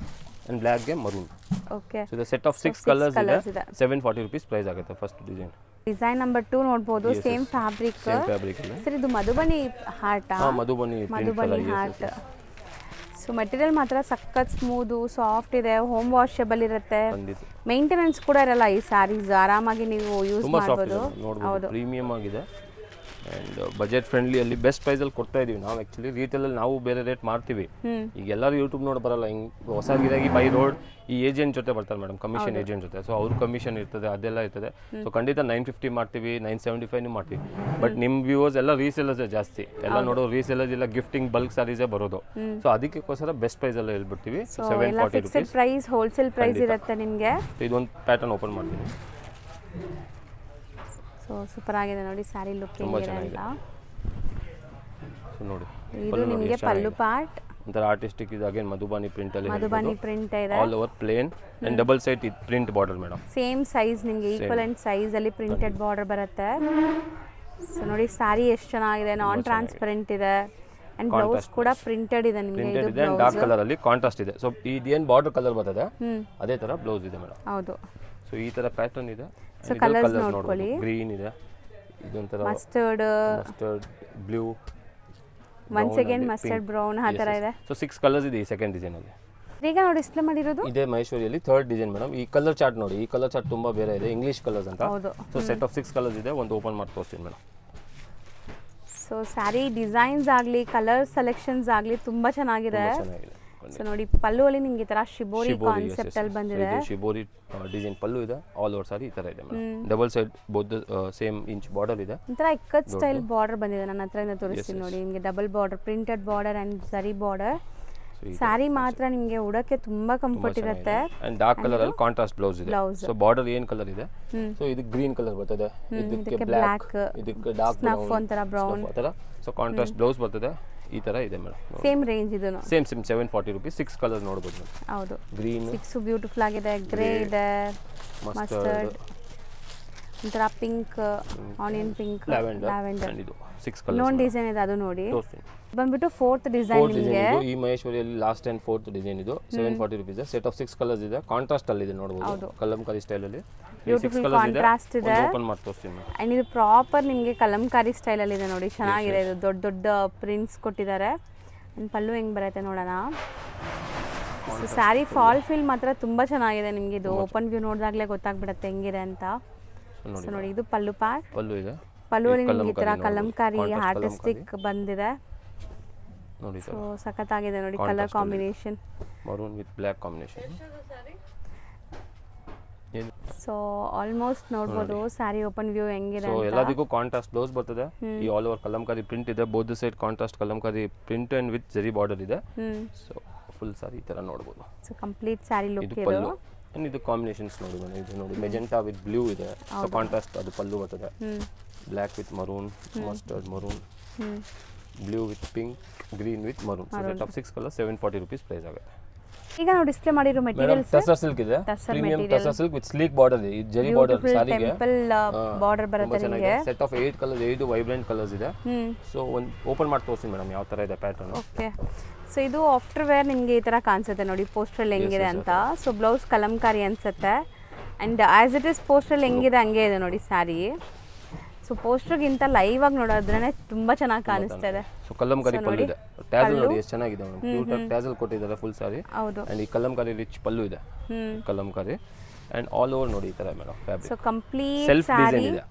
ಆ್ಯಂಡ್ ಬ್ಲ್ಯಾಕ್ಗೆ ಮರೂನ್. ಓಕೆ. ಸೊ ಇದು ಸೆಟ್ ಆಫ್ 6 ಕಲರ್ಸ್ ಇದೆ. 740 rupees ಪ್ರೈಸ್ ಆಗುತ್ತೆ ಫಸ್ಟ್ ಡಿಸೈನ್. ಡಿಸೈನ್ ನಂಬರ್ 2 ನೋಡ್ಬೋದು. Same fabric. ಸರ್ ಇದು Madhubani art. Madhubani art. So material ಮಾತ್ರ ಸಖತ್ ಸ್ಮೂದು, ಸಾಫ್ಟ್ ಇದೆ, ಹೋಮ್ ವಾಷಬಲ್ ಇರುತ್ತೆ, ಮೇಂಟೆನೆನ್ಸ್ ಕೂಡ ಇರಲ್ಲ. ಈ ಸ್ಯಾರೀಸ್ ಆರಾಮಾಗಿ ನೀವು ಯೂಸ್ ಮಾಡ್ಬೋದು. ಹೌದು, ಪ್ರೀಮಿಯಮ್ ಆಗಿದೆ ಆ್ಯಂಡ್ ಬಜೆಟ್ ಫ್ರೆಂಡ್ಲಿ ಅಲ್ಲಿ ಬೆಸ್ಟ್ ಪ್ರೈಸಲ್ಲಿ ಕೊಡ್ತಾ ಇದೀವಿ ನಾವು. ಆ್ಯಕ್ಚುಲಿ ರಿಟೇಲಲ್ಲಿ ನಾವು ಬೇರೆ ರೇಟ್ ಮಾಡ್ತೀವಿ. ಈಗ ಎಲ್ಲರೂ ಯೂಟ್ಯೂಬ್ ನೋಡಿ ಬರಲ್ಲ, ಹಿಂಗೆ ಹೊಸ ಗಿರಾಗಿ ಬೈ ರೋಡ್ ಈ ಏಜೆಂಟ್ ಜೊತೆ ಬರ್ತಾರೆ ಮೇಡಮ್, ಕಮಿಷನ್ ಏಜೆಂಟ್ ಜೊತೆ. ಸೊ ಅವ್ರ ಕಮಿಷನ್ ಇರ್ತದೆ, ಅದೆಲ್ಲ ಇರ್ತದೆ. ಸೊ ಖಂಡಿತ 950 ಮಾಡ್ತೀವಿ, 975 ಮಾಡ್ತೀವಿ. ಬಟ್ ನಿಮ್ಮ ವ್ಯೂವರ್ಸ್ ಎಲ್ಲ ರೀಸೇಲರ್ಸೇ ಜಾಸ್ತಿ, ಎಲ್ಲ ನೋಡೋ ರೀಸೇಲರ್ಸ್ ಇಲ್ಲ, ಗಿಫ್ಟಿಂಗ್ ಬಲ್ಕ್ ಸಾರೀಸೇ ಬರೋದು. ಸೊ ಅದಕ್ಕೋಸ್ಕರ ಬೆಸ್ಟ್ ಪ್ರೈಸಲ್ಲಿ ಹೇಳ್ಬಿಡ್ತೀವಿ. 740 rupees ಪ್ರೈಸ್, ಹೋಲ್ಸೇಲ್ ಪ್ರೈಸ್ ಇರುತ್ತೆ ನಿಮಗೆ. ಇದೊಂದು ಪ್ಯಾಟರ್ನ್ ಓಪನ್ ಮಾಡ್ತೀನಿ. ಸೊ ಸೂಪರ್ ಆಗಿದೆ ನೋಡಿ ಸ್ಯಾರಿ ಲುಕ್ ಹೆಂಗಿದೆ ಅಂತ. ಸೊ ನೋಡಿ ಇದು ನಿಮಗೆ ಪಲ್ಲು ಪಾರ್ಟ್, ಒಂಥರ ಆರ್ಟಿಸ್ಟಿಕ್ ಇದೆ. ಅಗೇನ್ ಮಧುಬನಿ ಪ್ರಿಂಟ್ ಅಲ್ಲಿ, ಮಧುಬನಿ ಪ್ರಿಂಟ್ ಇದೆ. All over plain and double side print border madam. Same size ನಿಮಗೆ ಈಕ್ವಲೆಂಟ್ ಸೈಜ್ ಅಲ್ಲಿ ಪ್ರಿಂಟೆಡ್ ಬಾರ್ಡರ್ ಬರುತ್ತೆ. ಸೊ ನೋಡಿ ಸ್ಯಾರಿ ಎಷ್ಟು ಚೆನ್ನಾಗಿದೆ, ನಾನ್ ಟ್ರಾನ್ಸ್ಪರೆಂಟ್ ಇದೆ ಅಂಡ್ ಬ್ಲೌಸ್ ಕೂಡ ಪ್ರಿಂಟೆಡ್ ಇದೆ ನಿಮಗೆ. ಇದು ಬ್ಲೌಸ್ ಡಾರ್ಕ್ ಕಲರ್ ಅಲ್ಲಿ ಕಾಂಟ್ರಾಸ್ಟ್ ಇದೆ. ಸೊ ಇದೇನ್ ಬಾರ್ಡರ್ ಕಲರ್ ಬರ್ತದೆ ಅದೇ ತರ ಬ್ಲೌಸ್ ಇದೆ ಮೇಡಮ್. ಹೌದು. ಸೊ ಈ ತರ ಪ್ಯಾಟರ್ನ್ ಇದೆ. ಸೊ ಕಲರ್ಸ್ ನೋಡ್ಕೊಳ್ಳಿ. ಗ್ರೀನ್ ಇದೆ, ಇದೊಂಥರ mustard, blue, once again mustard brown ಆ ತರ ಇದೆ. ಸೊ 6 ಕಲರ್ಸ್ ಇದೆ ಈ ಸೆಕೆಂಡ್ ಡಿಸೈನ್ ಅಲ್ಲಿ. ಈಗ ನಾವು ಡಿಸ್ಪ್ಲೇ ಮಾಡಿರೋದು ಇದೇ ಮಹೇಶ್ವರಿಯಲ್ಲಿ ಥರ್ಡ್ ಡಿಸೈನ್ ಮೇಡಮ್. ಈ ಕಲರ್ ಚಾರ್ಟ್ ನೋಡಿ, ಈ ಕಲರ್ ಚಾರ್ಟ್ ತುಂಬಾ ಬೇರೆ ಇದೆ, ಇಂಗ್ಲಿಷ್ ಕಲರ್ಸ್ ಅಂತ. ಸೊ ಸೆಟ್ ಆಫ್ 6 ಕಲರ್ಸ್ ಇದೆ, ಒಂದು ಓಪನ್ ಮಾಡಿ ತೋರಿಸ್ತೀನಿ ಮೇಡಮ್. ಸೊ ಸ್ಯಾರಿ ಡಿಸೈನ್ಸ್ ಆಗಲಿ, ಕಲರ್ ಸೆಲೆಕ್ಷನ್ಸ್ ಆಗಲಿ ತುಂಬಾ ಚೆನ್ನಾಗಿದೆ. ಸೊ ನೋಡಿ ಪಲ್ಲು ಅಲ್ಲಿ ನಿಮಗೆ ಈ ತರ ಶಿಬೋರಿ ಕಾನ್ಸೆಪ್ಟ್ ಅಲ್ಲಿ ಬಂದಿದೆ. ಶಿಬೋರಿ ಡಿಸೈನ್ ಪಲ್ಲು ಇದೆ, ಆಲ್ ಓವರ್ ಸಾರಿ ಈ ತರ ಇದೆ madam. Double side both same inch border ಇದೆ. ಒಂಥರ ಇಕ್ಕತ್ ಸ್ಟೈಲ್ ಬಾರ್ಡರ್ ಬಂದಿದೆ. ನನ್ನ ಹತ್ರದಿಂದ ತೋರಿಸ್ತೀನಿ ನೋಡಿ ನಿಮಗೆ. Double border, printed border and ಜರಿ ಬಾರ್ಡರ್. ಸ್ಯಾರಿ ಮಾತ್ರ ನಿಮಗೆ ಉಡಕ್ಕೆ ತುಂಬಾ ಕಂಫರ್ಟ್ ಇರುತ್ತೆ. ಅಂಡ್ ಡಾರ್ಕ್ ಕಲರ್ ಅಲ್ಲಿ ಕಾಂಟ್ರಾಸ್ಟ್ ಬ್ಲೌಸ್ ಇದೆ. ಸೊ ಬಾರ್ಡರ್ ಏನ್ ಕಲರ್ ಇದೆ, ಸೊ ಇದು ಗ್ರೀನ್ ಕಲರ್ ಬರ್ತದೆ, ಇದಕ್ಕೆ ಬ್ಲಾಕ್, ಇದಕ್ಕೆ ಡಾರ್ಕ್ ಸ್ನಫ್ ಒಂತರ ಬ್ರೌನ್ ಆತರ. ಸೊ ಕಾಂಟ್ರಾಸ್ಟ್ ಬ್ಲೌಸ್ ಬರ್ತದೆ, ಈ ತರ ಇದೆ ಮೇಡಮ್. ಸೇಮ್ ರೇಂಜ್ ಇದು. Same 740 rupees. 6 ಕಲರ್ಸ್ ನೋಡಬಹುದು ಮೇಡಮ್. ಹೌದು, ಗ್ರೀನ್ 6 ಬ್ಯೂಟಿಫುಲ್ ಆಗಿದೆ, ಗ್ರೇ ಇದೆ, ಮಸ್ಟರ್ಡ್, ಒಂಥರ ಪಿಂಕ್, ಆನಿಯನ್ ಪಿಂಕ್, ಲ್ಯಾವೆಂಡರ್. ಇದು 6 ಕಲರ್ಸ್. ಇನ್ನೊಂದು ಡಿಸೈನ್ ಇದೆ, ಅದು ನೋಡಿ. ಬಂದ್ಬಿಟ್ಟು ಫೋರ್ತ್ ಡಿಸೈನ್ ನಿಮಗೆ. ಈ ಮಹೇಶ್ವರಿಯಲ್ಲಿ ಲಾಸ್ಟ್ ಅಂಡ್ ಫೋರ್ತ್ ಡಿಸೈನ್ ಇದು. 740 rupees. ಸೆಟ್ ಆಫ್ 6 ಕಲರ್ಸ್ ಇದೆ, ಕಾಂಟ್ರಾಸ್ಟ್ ಅಲ್ಲಿ ಇದೆ ನೋಡಬಹುದು, ಕಲಂಕಾರಿ ಸ್ಟೈಲ್ ಅಲ್ಲಿ. ಬ್ಯೂಟಿಫುಲ್ ಕಾಂಟ್ರಾಸ್ಟ್ ಇದೆ. ಓಪನ್ ಮಾಡಿ ತೋರಿಸ್ತೀನಿ. ಅಂಡ್ ಇದು ಪ್ರಾಪರ್ ನಿಮಗೆ ಕಲಂಕಾರಿ ಸ್ಟೈಲ್ ಅಲ್ಲಿ ಇದೆ ನೋಡಿ, ಚೆನ್ನಾಗಿದೆ. ಇದು ದೊಡ್ಡ ದೊಡ್ಡ ಪ್ರಿಂಟ್ಸ್ ಕೊಟ್ಟಿದ್ದಾರೆ. ಅಂಡ್ ಪಲ್ಲು ಹೆಂಗ್ ಬರುತ್ತೆ ನೋಡೋಣ. ಸ್ಯಾರಿ ಫಾಲ್ ಫೀಲ್ ಮಾತ್ರ ತುಂಬಾ ಚೆನ್ನಾಗಿದೆ ನಿಮಗೆ. ಇದು ಓಪನ್ ವ್ಯೂ ನೋಡಿದಾಗಲೇ ಗೊತ್ತಾಗ್ಬಿಡುತ್ತೆ ಹೆಂಗಿದೆ ಅಂತ. ಸೊ ನೋಡಿ ಇದು ಪಲ್ಲು ಪಾರ್ಟ್. ಪಲ್ಲು ಇದೆ, ಪಲ್ಲುವಲ್ಲಿ ನಿಮಗೆ ಈ ತರ ಕಲಂಕಾರಿ ಆರ್ಟಿಸ್ಟಿಕ್ ಬಂದಿದೆ ನೋಡಿ. ಸೊ ಸಖತ್ತಾಗಿದೆ ನೋಡಿ colour combination, maroon with black combination. So almost ನೋಡಬಹುದು ಸ್ಯಾರಿ ಓಪನ್ ವ್ಯೂ ಹೆಂಗಿದೆ ಅಂತ. ಸೊ ಎಲ್ಲದಕ್ಕೂ ಕಾಂಟ್ರಾಸ್ಟ್ ಬ್ಲೌಸ್ ಬರ್ತದೆ. ಈ ಆಲ್ ಓವರ್ ಕಲಂಕಾರಿ ಪ್ರಿಂಟ್ ಇದೆ, both side contrast Kalamkari print and with ಜರಿ ಬಾರ್ಡರ್ ಇದೆ. ಸೊ ಫುಲ್ ಸಾರಿ ಈ ತರ ನೋಡಬಹುದು. ಸೊ ಕಂಪ್ಲೀಟ್ ಸ್ಯಾರಿ ಲುಕ್ ಇದು ಪಲ್ಲು. ಅಂಡ್ ಇದು ಕಾಂಬಿನೇಷನ್ಸ್ ನೋಡಿ, ಇದು ನೋಡಿ ಮೆಜೆಂಟಾ ವಿತ್ ಬ್ಲೂ ಇದೆ. ಸೊ ಕಾಂಟ್ರಾಸ್ಟ್ ಅದು ಪಲ್ಲು ಬರ್ತದೆ. Black with maroon, mustard maroon, blue with pink, green with maroon. So set of 6 colours 740 rupees price ಆಗುತ್ತೆ. ಈಗ ನಾವು ಡಿಸ್ಪ್ಲೇ ಮಾಡಿರೋ ಮೆಟೀರಿಯಲ್ಸ್ ಟಸರ್ ಸಿಲ್ಕ್ ಇದೆ, premium tussar silk with sleek border ಇದೆ. ಜರಿ ಬಾರ್ಡರ್ ಸಾರಿಗೆ ಟೆಂಪಲ್ ಬಾರ್ಡರ್ ಬರುತ್ತೆ ನಿಮಗೆ. Set of 8 colours, 8 vibrant colours ಇದೆ. ಸೊ ಒಂದು ಓಪನ್ ಮಾಡಿ ತೋರಿಸಿ ಮೇಡಮ್ ಯಾವ ತರ ಇದೆ ಪ್ಯಾಟರ್ನ್. ಓಕೆ. ಸೊ ಇದು ಆಫ್ಟರ್ ವೇರ್ ನಿಮಗೆ ಈ ತರ ಕಾಣಿಸುತ್ತೆ ನೋಡಿ ಪೋಸ್ಟರ್ ಹೆಂಗಿದೆ ಅಂತ. ಸೊ ಬ್ಲೌಸ್ ಕಲಂಕಾರಿ ಅನ್ಸುತ್ತೆ and as it is poster ಹೆಂಗಿದೆ ಹಂಗೆ ಇದೆ ನೋಡಿ ಸ್ಯಾರಿ. ಸೊ ಪೋಸ್ಟರ್ಗಿಂತ ಲೈವ್ ಆಗಿ ನೋಡೋದ್ರೇನೆ ತುಂಬಾ ಚೆನ್ನಾಗಿ ಕಾಣಿಸ್ತಾ ಇದೆ. ಸೊ ಕಲಂಕಾರಿ ಪಲ್ಲು ಇದೆ, ಟ್ಯಾಸಲ್ ನೋಡಿ ಎಷ್ಟು ಚೆನ್ನಾಗಿದೆ ಮೇಡಮ್. ಕ್ಯೂಟ್ ಟ್ಯಾಸಲ್ ಕೊಟ್ಟಿದ್ದಾರೆ ಫುಲ್ ಸಾರಿ. ಹೌದು. ಅಂಡ್ ಈ ಕಲಂಕಾರಿ ರಿಚ್ ಪಲ್ಲು ಇದೆ, ಕಲಂಕಾರಿ. ಅಂಡ್ ಆಲ್ ಓವರ್ ನೋಡಿ ಈ ತರ madam fabric. So complete self design ಇದೆ,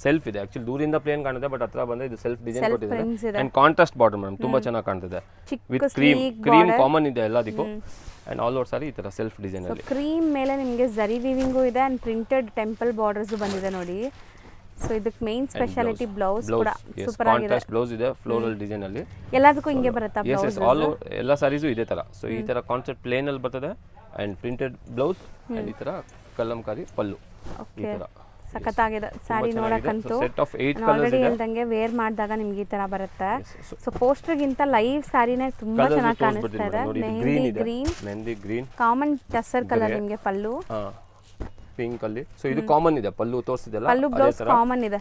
ಸೆಲ್ಫ್ ಇದೆ. ಆಕ್ಚುಲಿ ದೂರಿಂದ ಪ್ಲೇನ್ ಕಾಣುತ್ತೆ, ಬಟ್ ಹತ್ರ ಬಂದ್ರೆ ಇದು ಸೆಲ್ಫ್ ಡಿಸೈನ್ ಕೊಟ್ಟಿದ್ದಾರೆ. ಅಂಡ್ ಕಾಂಟ್ರಾಸ್ಟ್ ಬಾರ್ಡರ್ ಮೇಡಮ್, ತುಂಬಾ ಚೆನ್ನಾಗಿ ಕಾಣ್ತಿದೆ. ವಿತ್ ಕ್ರೀಮ್ ಕಾಮನ್ ಇದೆ ಎಲ್ಲದಕ್ಕೂ. ಅಂಡ್ ಆಲ್ ಓವರ್ ಸಾರಿ ಈ ತರ ಸೆಲ್ಫ್ ಡಿಸೈನ್ ಅಲ್ಲಿ. ಕ್ರೀಮ್ ಮೇಲೆ ನಿಮಗೆ ಜರಿ ವೀವಿಂಗು ಇದೆ ಅಂಡ್ ಪ್ರಿಂಟೆಡ್ ಟೆಂಪಲ್ ಬಾರ್ಡರ್ಸ್ ಬಂದಿದೆ ನೋಡಿ. ಸೊ ಇದಕ್ಕೆ ಮೇನ್ ಸ್ಪೆಷಾಲಿಟಿ ಬ್ಲೌಸ್ ಕೂಡ ಸೂಪರ್ ಆಗಿದೆ. ಕಾಂಟ್ರಾಸ್ಟ್ ಬ್ಲೌಸ್ ಇದೆ ಫ್ಲೋರಲ್ ಡಿಸೈನ್ ಅಲ್ಲಿ. ಎಲ್ಲದಕ್ಕೂ ಹಿಂಗೆ ಬರುತ್ತಾ ಬ್ಲೌಸ್? ಎಸ್ ಆಲ್ ಎಲ್ಲ ಸಾರೀಸು ಇದೇ ತರ. ಸೊ ಈ ತರ ಕಾನ್ಸೆಪ್ಟ್ ಪ್ಲೇನ್ ಅಲ್ಲಿ ಬರ್ತದೆ ಅಂಡ್ ಪ್ರಿಂಟೆಡ್ ಬ್ಲೌಸ್ ಅಂಡ್ ಈ ತರ ಕಲಂಕಾರಿ ಪಲ್ಲು ಈ ತರ. ಸಖತ್ತಾಗಿದೆ ಸ್ಯಾರಿ ನೋಡಕ್ಕಂತೂ. ಸೆಟ್ ಆಫ್ 8 ಕಲರ್ಸ್ ಆಲ್ರೆಡಿ ಹೇಳ್ದಂಗೆ ವೇರ್ ಮಾಡಿದಾಗ ನಿಮ್ಗೆ ಈ ತರ ಬರುತ್ತೆ. ಸೊ ಪೋಸ್ಟರ್ಗಿಂತ ಲೈವ್ ಸ್ಯಾರಿನೇ ತುಂಬಾ ಚೆನ್ನಾಗಿ ಕಾಣಿಸ್ತಾ ಇದೆ. Mehndi green, common tussar colour ನಿಮಗೆ ಪಲ್ಲು ಪಿಂಕ್ ಅಲ್ಲಿ. ಸೊ ಇದು ಕಾಮನ್ ಇದೆ, ಪಲ್ಲು ತೋರಿಸಿದಲ್ಲ ಪಲ್ಲು ಬ್ಲೌಸ್ ಕಾಮನ್ ಇದೆ.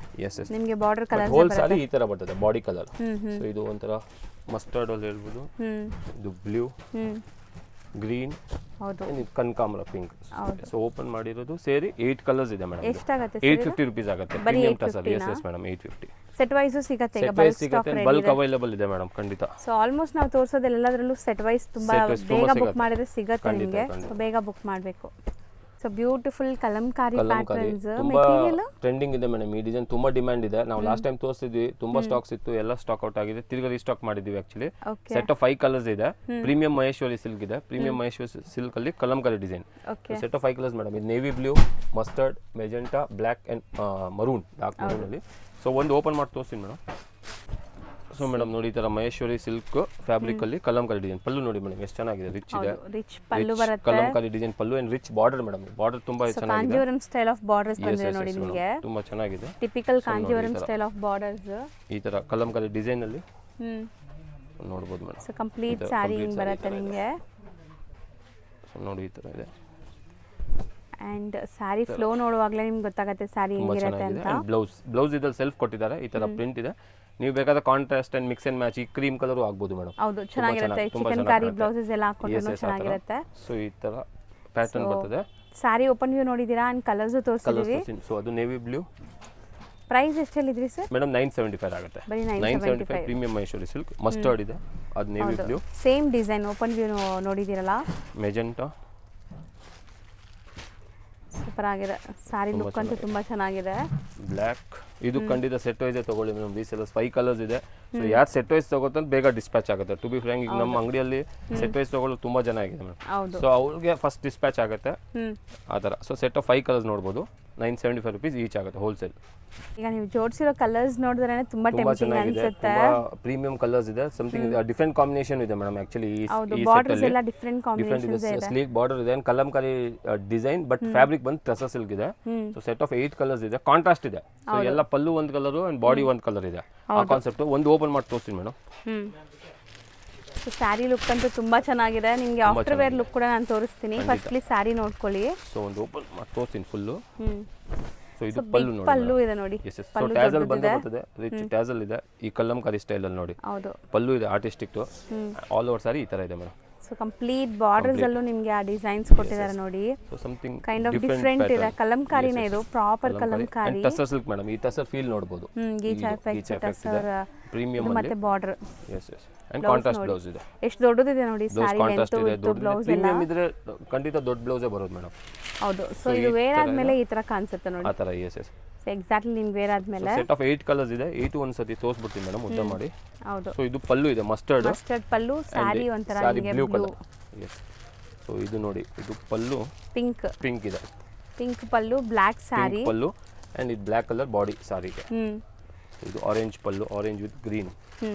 ನಿಮಗೆ ಬಾರ್ಡರ್ ಕಲರ್ ಹೋಲ್ ಸಾರಿ ಈ ತರ ಬರ್ತದೆ ಬಾಡಿ ಕಲರ್. ಸೊ ಇದು ಒಂತರ ಮಸ್ಟರ್ಡ್ ಅಲ್ಲಿ ಹೇಳ್ಬೋದು. ಇದು ಬ್ಲೂ, ಗ್ರೀನ್, ಹೌದು ಕನಕಾಂಬರ ಪಿಂಕ್. ಸೊ ಓಪನ್ ಮಾಡಿರೋದು ಸೇರಿ 8 ಕಲರ್ಸ್ ಇದೆ ಮೇಡಮ್. ಎಷ್ಟಾಗುತ್ತೆ 850 rupees ಆಗುತ್ತೆ. Premium tussar. Yes madam 850. Set wise ಸಿಗುತ್ತೆ ಈಗ ಸೆಟ್ ವೈಸ್ ಸಿಗುತ್ತೆ, ಬಲ್ಕ್ ಅವೈಲೇಬಲ್ ಇದೆ ಮೇಡಮ್ ಖಂಡಿತ. ಸೊ ಆಲ್ಮೋಸ್ಟ್ ನಾವು ತೋರಿಸೋದೆಲ್ಲದರಲ್ಲೂ ಸೆಟ್ ವೈಸ್ ತುಂಬಾ ಬೇಗ ಬುಕ್ ಮಾಡಿದ್ರೆ ಸಿಗುತ್ತೆ ನಿಮಗೆ. ಸೊ ಬೇಗ ಬುಕ್ ಮಾಡಬೇಕು. So beautiful Kalamkari patterns. ತುಂಬಾ ಟ್ರೆಂಡಿಂಗ್ ಇದೆ ಮೇಡಮ್. ಈ ಡಿಸೈನ್ ತುಂಬಾ ಡಿಮ್ಯಾಂಡ್ ಇದೆ. ನಾವು ಲಾಸ್ಟ್ ಟೈಮ್ ತೋರಿಸಿದ್ವಿ, ತುಂಬಾ ಸ್ಟಾಕ್ಸ್ ಇತ್ತು, ಎಲ್ಲ ಸ್ಟಾಕ್ ಔಟ್ ಆಗಿದೆ. ತಿರ್ಗಾ ರೀಸ್ಟಾಕ್ ಮಾಡಿದ್ವಿ ಆಕ್ಚುಲಿ. ಸೆಟ್ ಆಫ್ 5 ಕಲರ್ಸ್ ಇದೆ. ಪ್ರೀಮಿಯಂ ಮಹೇಶ್ವರಿ ಸಿಲ್ಕ್ ಇದೆ. ಪ್ರೀಮಿಯಂ ಮಹೇಶ್ವರಿ ಸಿಲ್ಕ್ ಅಲ್ಲಿ Kalamkari design. Set of 5 colours madam. ಇದು navy blue, mustard, magenta, black and maroon, dark maroon ಅಲ್ಲಿ. ಸೊ ಒಂದು ಓಪನ್ ಮಾಡಿ ತೋರಿಸ್ತೀನಿ ಮೇಡಮ್. ಸೊ ಮೇಡಮ್ ನೋಡಿ, ಈ ತರ ಮಹೇಶ್ವರಿ ಸಿಲ್ಕ್ ಫ್ಯಾಬ್ರಿಕ್ ಅಲ್ಲಿ ಕಲಂಕಾರಿ ಡಿಸೈನ್. ಪಲ್ಲು ನೋಡಿ ಮೇಡಮ್ ಎಷ್ಟು ಚೆನ್ನಾಗಿದೆ, ರಿಚ್ ಇದೆ. ರಿಚ್ ಪಲ್ಲು ಬರುತ್ತೆ. Kalamkari design pallu and rich border madam. Border ತುಂಬಾ ಚೆನ್ನಾಗಿದೆ. ಕಾಂಜೀವರಂ ಸ್ಟೈಲ್ ಆಫ್ ಬಾರ್ಡರ್ಸ್ ಬಂದಿದೆ ನೋಡಿ ನಿಮಗೆ. ತುಂಬಾ ಚೆನ್ನಾಗಿದೆ. Typical Kanjeevaram style of borders. ಈ ತರ ಕಲಂಕಾರಿ ಡಿಸೈನ್ ಅಲ್ಲಿ ನೋಡಬಹುದು ಮೇಡಮ್. ಸೊ ಕಂಪ್ಲೀಟ್ ಸ್ಯಾರಿ ಹಿಂಗ್ ಬರುತ್ತೆ ನಿಮಗೆ. ಸೊ ನೋಡಿ ಈ ತರ ಇದೆ. ಅಂಡ್ ಸ್ಯಾರಿ ಫ್ಲೋ ನೋಡುವಾಗಲೇ ನಿಮ್ಗೆ ಗೊತ್ತಾಗುತ್ತೆ ಸ್ಯಾರಿ ಹೆಂಗಿರುತ್ತೆ ಅಂತ. ಬ್ಲೌಸ್ ಇದ್ರಲ್ಲಿ ಸೆಲ್ಫ್ ಕೊಟ್ಟಿದ್ದಾರೆ. ಈ ತರ ಪ್ರಿಂಟ್ ಇದೆ. ನೀವು ಬೇಕಾದ contrast and mix and match ಈ ಕ್ರೀಮ್ ಕಲರ್ ಆಗ್ಬೋದು ಮೇಡಮ್. ಹೌದು ಚೆನ್ನಾಗಿರುತ್ತೆ. ಚಿಕನ್ ಕಾರಿ ಬ್ಲೌಸಸ್ ಎಲ್ಲ ಹಾಕೊಂಡ್ರು ಚೆನ್ನಾಗಿರುತ್ತೆ. ಸೊ ಈ ತರ ಪ್ಯಾಟರ್ನ್ ಬರ್ತದೆ. ಸ್ಯಾರಿ ಓಪನ್ ವ್ಯೂ ನೋಡಿದೀರಾ ಅಂಡ್ ಕಲರ್ಸ್ ತೋರಿಸಿದೀವಿ. ಸೊ ಅದು ನೇವಿ ಬ್ಲೂ. ಪ್ರೈಸ್ ಎಷ್ಟು ಹೇಳಿದ್ರಿ ಸರ್? ಮೇಡಮ್ 975 ಆಗುತ್ತೆ. 975 ಪ್ರೀಮಿಯಂ ಮಹೇಶ್ವರಿ ಸಿಲ್ಕ್. ಮಸ್ಟರ್ಡ್ ಇದೆ, ಅದು navy blue. Same design open view ನೋಡಿದಿರಲ್ಲ. ಮೆಜೆಂಟಾ ಸೂಪರ್ ಆಗಿದೆ. ಸ್ಯಾರಿ ಲುಕ್ ಅಂತೂ ತುಂಬಾ ಚೆನ್ನಾಗಿದೆ. ಬ್ಲ್ಯಾಕ್. ಇದು ಖಂಡಿತ ಸೆಟ್ ವೈಸ್ ತಗೊಳ್ಳಿ ಮೇಡಮ್. ರೀಸೆಲ್ಲರ್ಸ್ 5 ಕಲರ್ಸ್ ಇದೆ. ಸೊ ಯಾರು ಸೆಟ್ ವೈಸ್ ತಗೋತಾರೆ ಬೇಗ ಡಿಸ್ಪ್ಯಾಚ್ ಆಗುತ್ತೆ. ಟು ಬಿ ಫ್ರ್ಯಾಂಕ್, ಈಗ ನಮ್ಮ ಅಂಗಡಿಯಲ್ಲಿ ಸೆಟ್ ವೈಸ್ ತಗೊಳ್ಳೋದು ತುಂಬಾ ಜನ ಆಗಿದೆ ಮೇಡಮ್. ಸೊ ಅವ್ರಿಗೆ ಫಸ್ಟ್ ಡಿಸ್ಪ್ಯಾಚ್ ಆಗುತ್ತೆ ಆ ಥರ. ಸೊ ಸೆಟ್ ಆಫ್ 5 ಕಲರ್ಸ್ ನೋಡ್ಬೋದು. 975 rupees ಈಚ್ ಆಗುತ್ತೆ ಹೋಲ್ಸೇಲ್. ಈಗ ನೀವು ಜೋಡಿಸಿರೋ ಕಲರ್ಸ್ ನೋಡಿದ್ರೆ ತುಂಬಾ ಟೆಂಪ್ಟಿಂಗ್ ಅನ್ಸುತ್ತೆ. ಪ್ರೀಮಿಯಂ ಕಲರ್ಸ್ ಇದೆ. ಸಮಥಿಂಗ್ ಡಿಫರೆಂಟ್ ಕಾಂಬಿನೇಷನ್ ಇದೆ ಮೇಡಮ್. ಆಕ್ಚುಲಿ ಈ ಬಾರ್ಡರ್ಸ್ ಎಲ್ಲ ಡಿಫರೆಂಟ್ ಕಾಂಬಿನೇಷನ್ಸ್ ಇದೆ. ಸ್ಲೀಕ್ ಬಾರ್ಡರ್ ಇದೆ, ಕಲಂಕಾರಿ ಡಿಸೈನ್, ಬಟ್ ಫ್ಯಾಬ್ರಿಕ್ ಬಂದು ಟಸರ್ ಸಿಲ್ಕ್ ಇದೆ. ಸೊ ಸೆಟ್ ಆಫ್ 8 ಕಲರ್ಸ್ ಇದೆ. ಕಾಂಟ್ರಾಸ್ಟ್ ಇದೆ. ಸೊ ಎಲ್ಲ ಪಲ್ಲು ಒಂದು ಕಲರ್ ಅಂಡ್ ಬಾಡಿ ಒಂದು ಕಲರ್ ಇದೆ. ಆ ಕಾನ್ಸೆಪ್ಟ್ ಒಂದು ಓಪನ್ ಮಾಡಿ ತೋರಿಸ್ತೀನಿ ಮೇಡಮ್. ಸೊ ಸ್ಯಾರಿ ಲುಕ್ ಅಂತೂ ತುಂಬಾ ಚೆನ್ನಾಗಿದೆ. ನಿಮಗೆ ಆಫ್ಟರ್ ವೇರ್ ಲುಕ್ ಕೂಡ ನಾನು ತೋರಿಸ್ತೀನಿ. ಫಸ್ಟ್ಲಿ ಸ್ಯಾರಿ ನೋಡ್ಕೊಳ್ಳಿ. ಸೊ ಒಂದು ಓಪನ್ ಮಾಡಿ ತೋರಿಸ್ತೀನಿ ಫುಲ್. ಸೊ ಇದು ಪಲ್ಲು ನೋಡಿ. ಪಲ್ಲು ಇದೆ ನೋಡಿ. ಸೊ ಟ್ಯಾಸಲ್ ಬಂದೇ ಬರ್ತದೆ. ರಿಚ್ ಟ್ಯಾಸಲ್ ಇದೆ ಈ ಕಲಂಕಾರಿ ಸ್ಟೈಲ್ ಅಲ್ಲಿ ನೋಡಿ. ಹೌದು. ಪಲ್ಲು ಇದೆ ಆರ್ಟಿಸ್ಟಿಕ್. ಆಲ್ ಓವರ್ ಸಾರಿ ಈ ತರ ಇದೆ ಮೇಡಮ್. ಸೊ ಕಂಪ್ಲೀಟ್ ಬಾರ್ಡರ್ಸ್ ಅಲ್ಲೂ ನಿಮಗೆ ಆ ಡಿಸೈನ್ಸ್ ಕೊಟ್ಟಿದ್ದಾರೆ ನೋಡಿ. So something kind of different ಇದೆ. ಕಲಂಕಾರಿನೇ ಇದು, proper Kalamkari. Tussar silk madam. ಈ ಟಸರ್ ಫೀಲ್ ನೋಡಬಹುದು. ಗೀಚಾ ಎಫೆಕ್ಟ್, ಟಸರ್, ಪ್ರೀಮಿಯಂ ಮತ್ತೆ border. S S. And contrast blouse ಇದೆ. ಎಷ್ಟು ದೊಡ್ಡದಿದೆ ನೋಡಿ ಸ್ಯಾರಿ ಲೆಂತ್ ವಿತ್ ಬ್ಲೌಸ್ ಎಲ್ಲ. ಪ್ರೀಮಿಯಂ ಇದ್ರೆ ಖಂಡಿತ ದೊಡ್ಡ ಬ್ಲೌಸೇ ಬರೋದು ಮೇಡಮ್. ಹೌದು. ಸೊ ಇದು ವೇರ್ ಆದ್ಮೇಲೆ ಈ ತರ ಕಾಣಿಸುತ್ತೆ ನೋಡಿ. ಆ ತರ. S S. ಎಕ್ಸಾಕ್ಟ್ಲಿ ನಿಮ್ಗೆ ವೇರ್ ಆದ್ಮೇಲೆ ಸೆಟ್ ಆಫ್ 8 ಕಲರ್ಸ್ ಇದೆ. 8 ಒಂದ್ಸತಿ ತೋರಿಸ್ಬಿಡ್ತೀನಿ ಮೇಡಮ್ ಉದ್ದ ಮಾಡಿ. ಹೌದು. ಸೊ ಇದು ಪಲ್ಲು ಇದೆ ಮಸ್ಟರ್ಡ್ ಪಲ್ಲು. ಸ್ಯಾರಿ ಒಂಥರ ನಿಮಗೆ ಬ್ಲೂ ಕಲರ್. ಎಸ್. ಸೊ ಇದು ನೋಡಿ, ಇದು ಪಲ್ಲು ಪಿಂಕ್ ಇದೆ. Pink pallu, black sari pallu and ಇದು ಬ್ಲಾಕ್ ಕಲರ್ ಬಾಡಿ ಸ್ಯಾರಿಗೆ. ಇದು orange pallu, orange with green.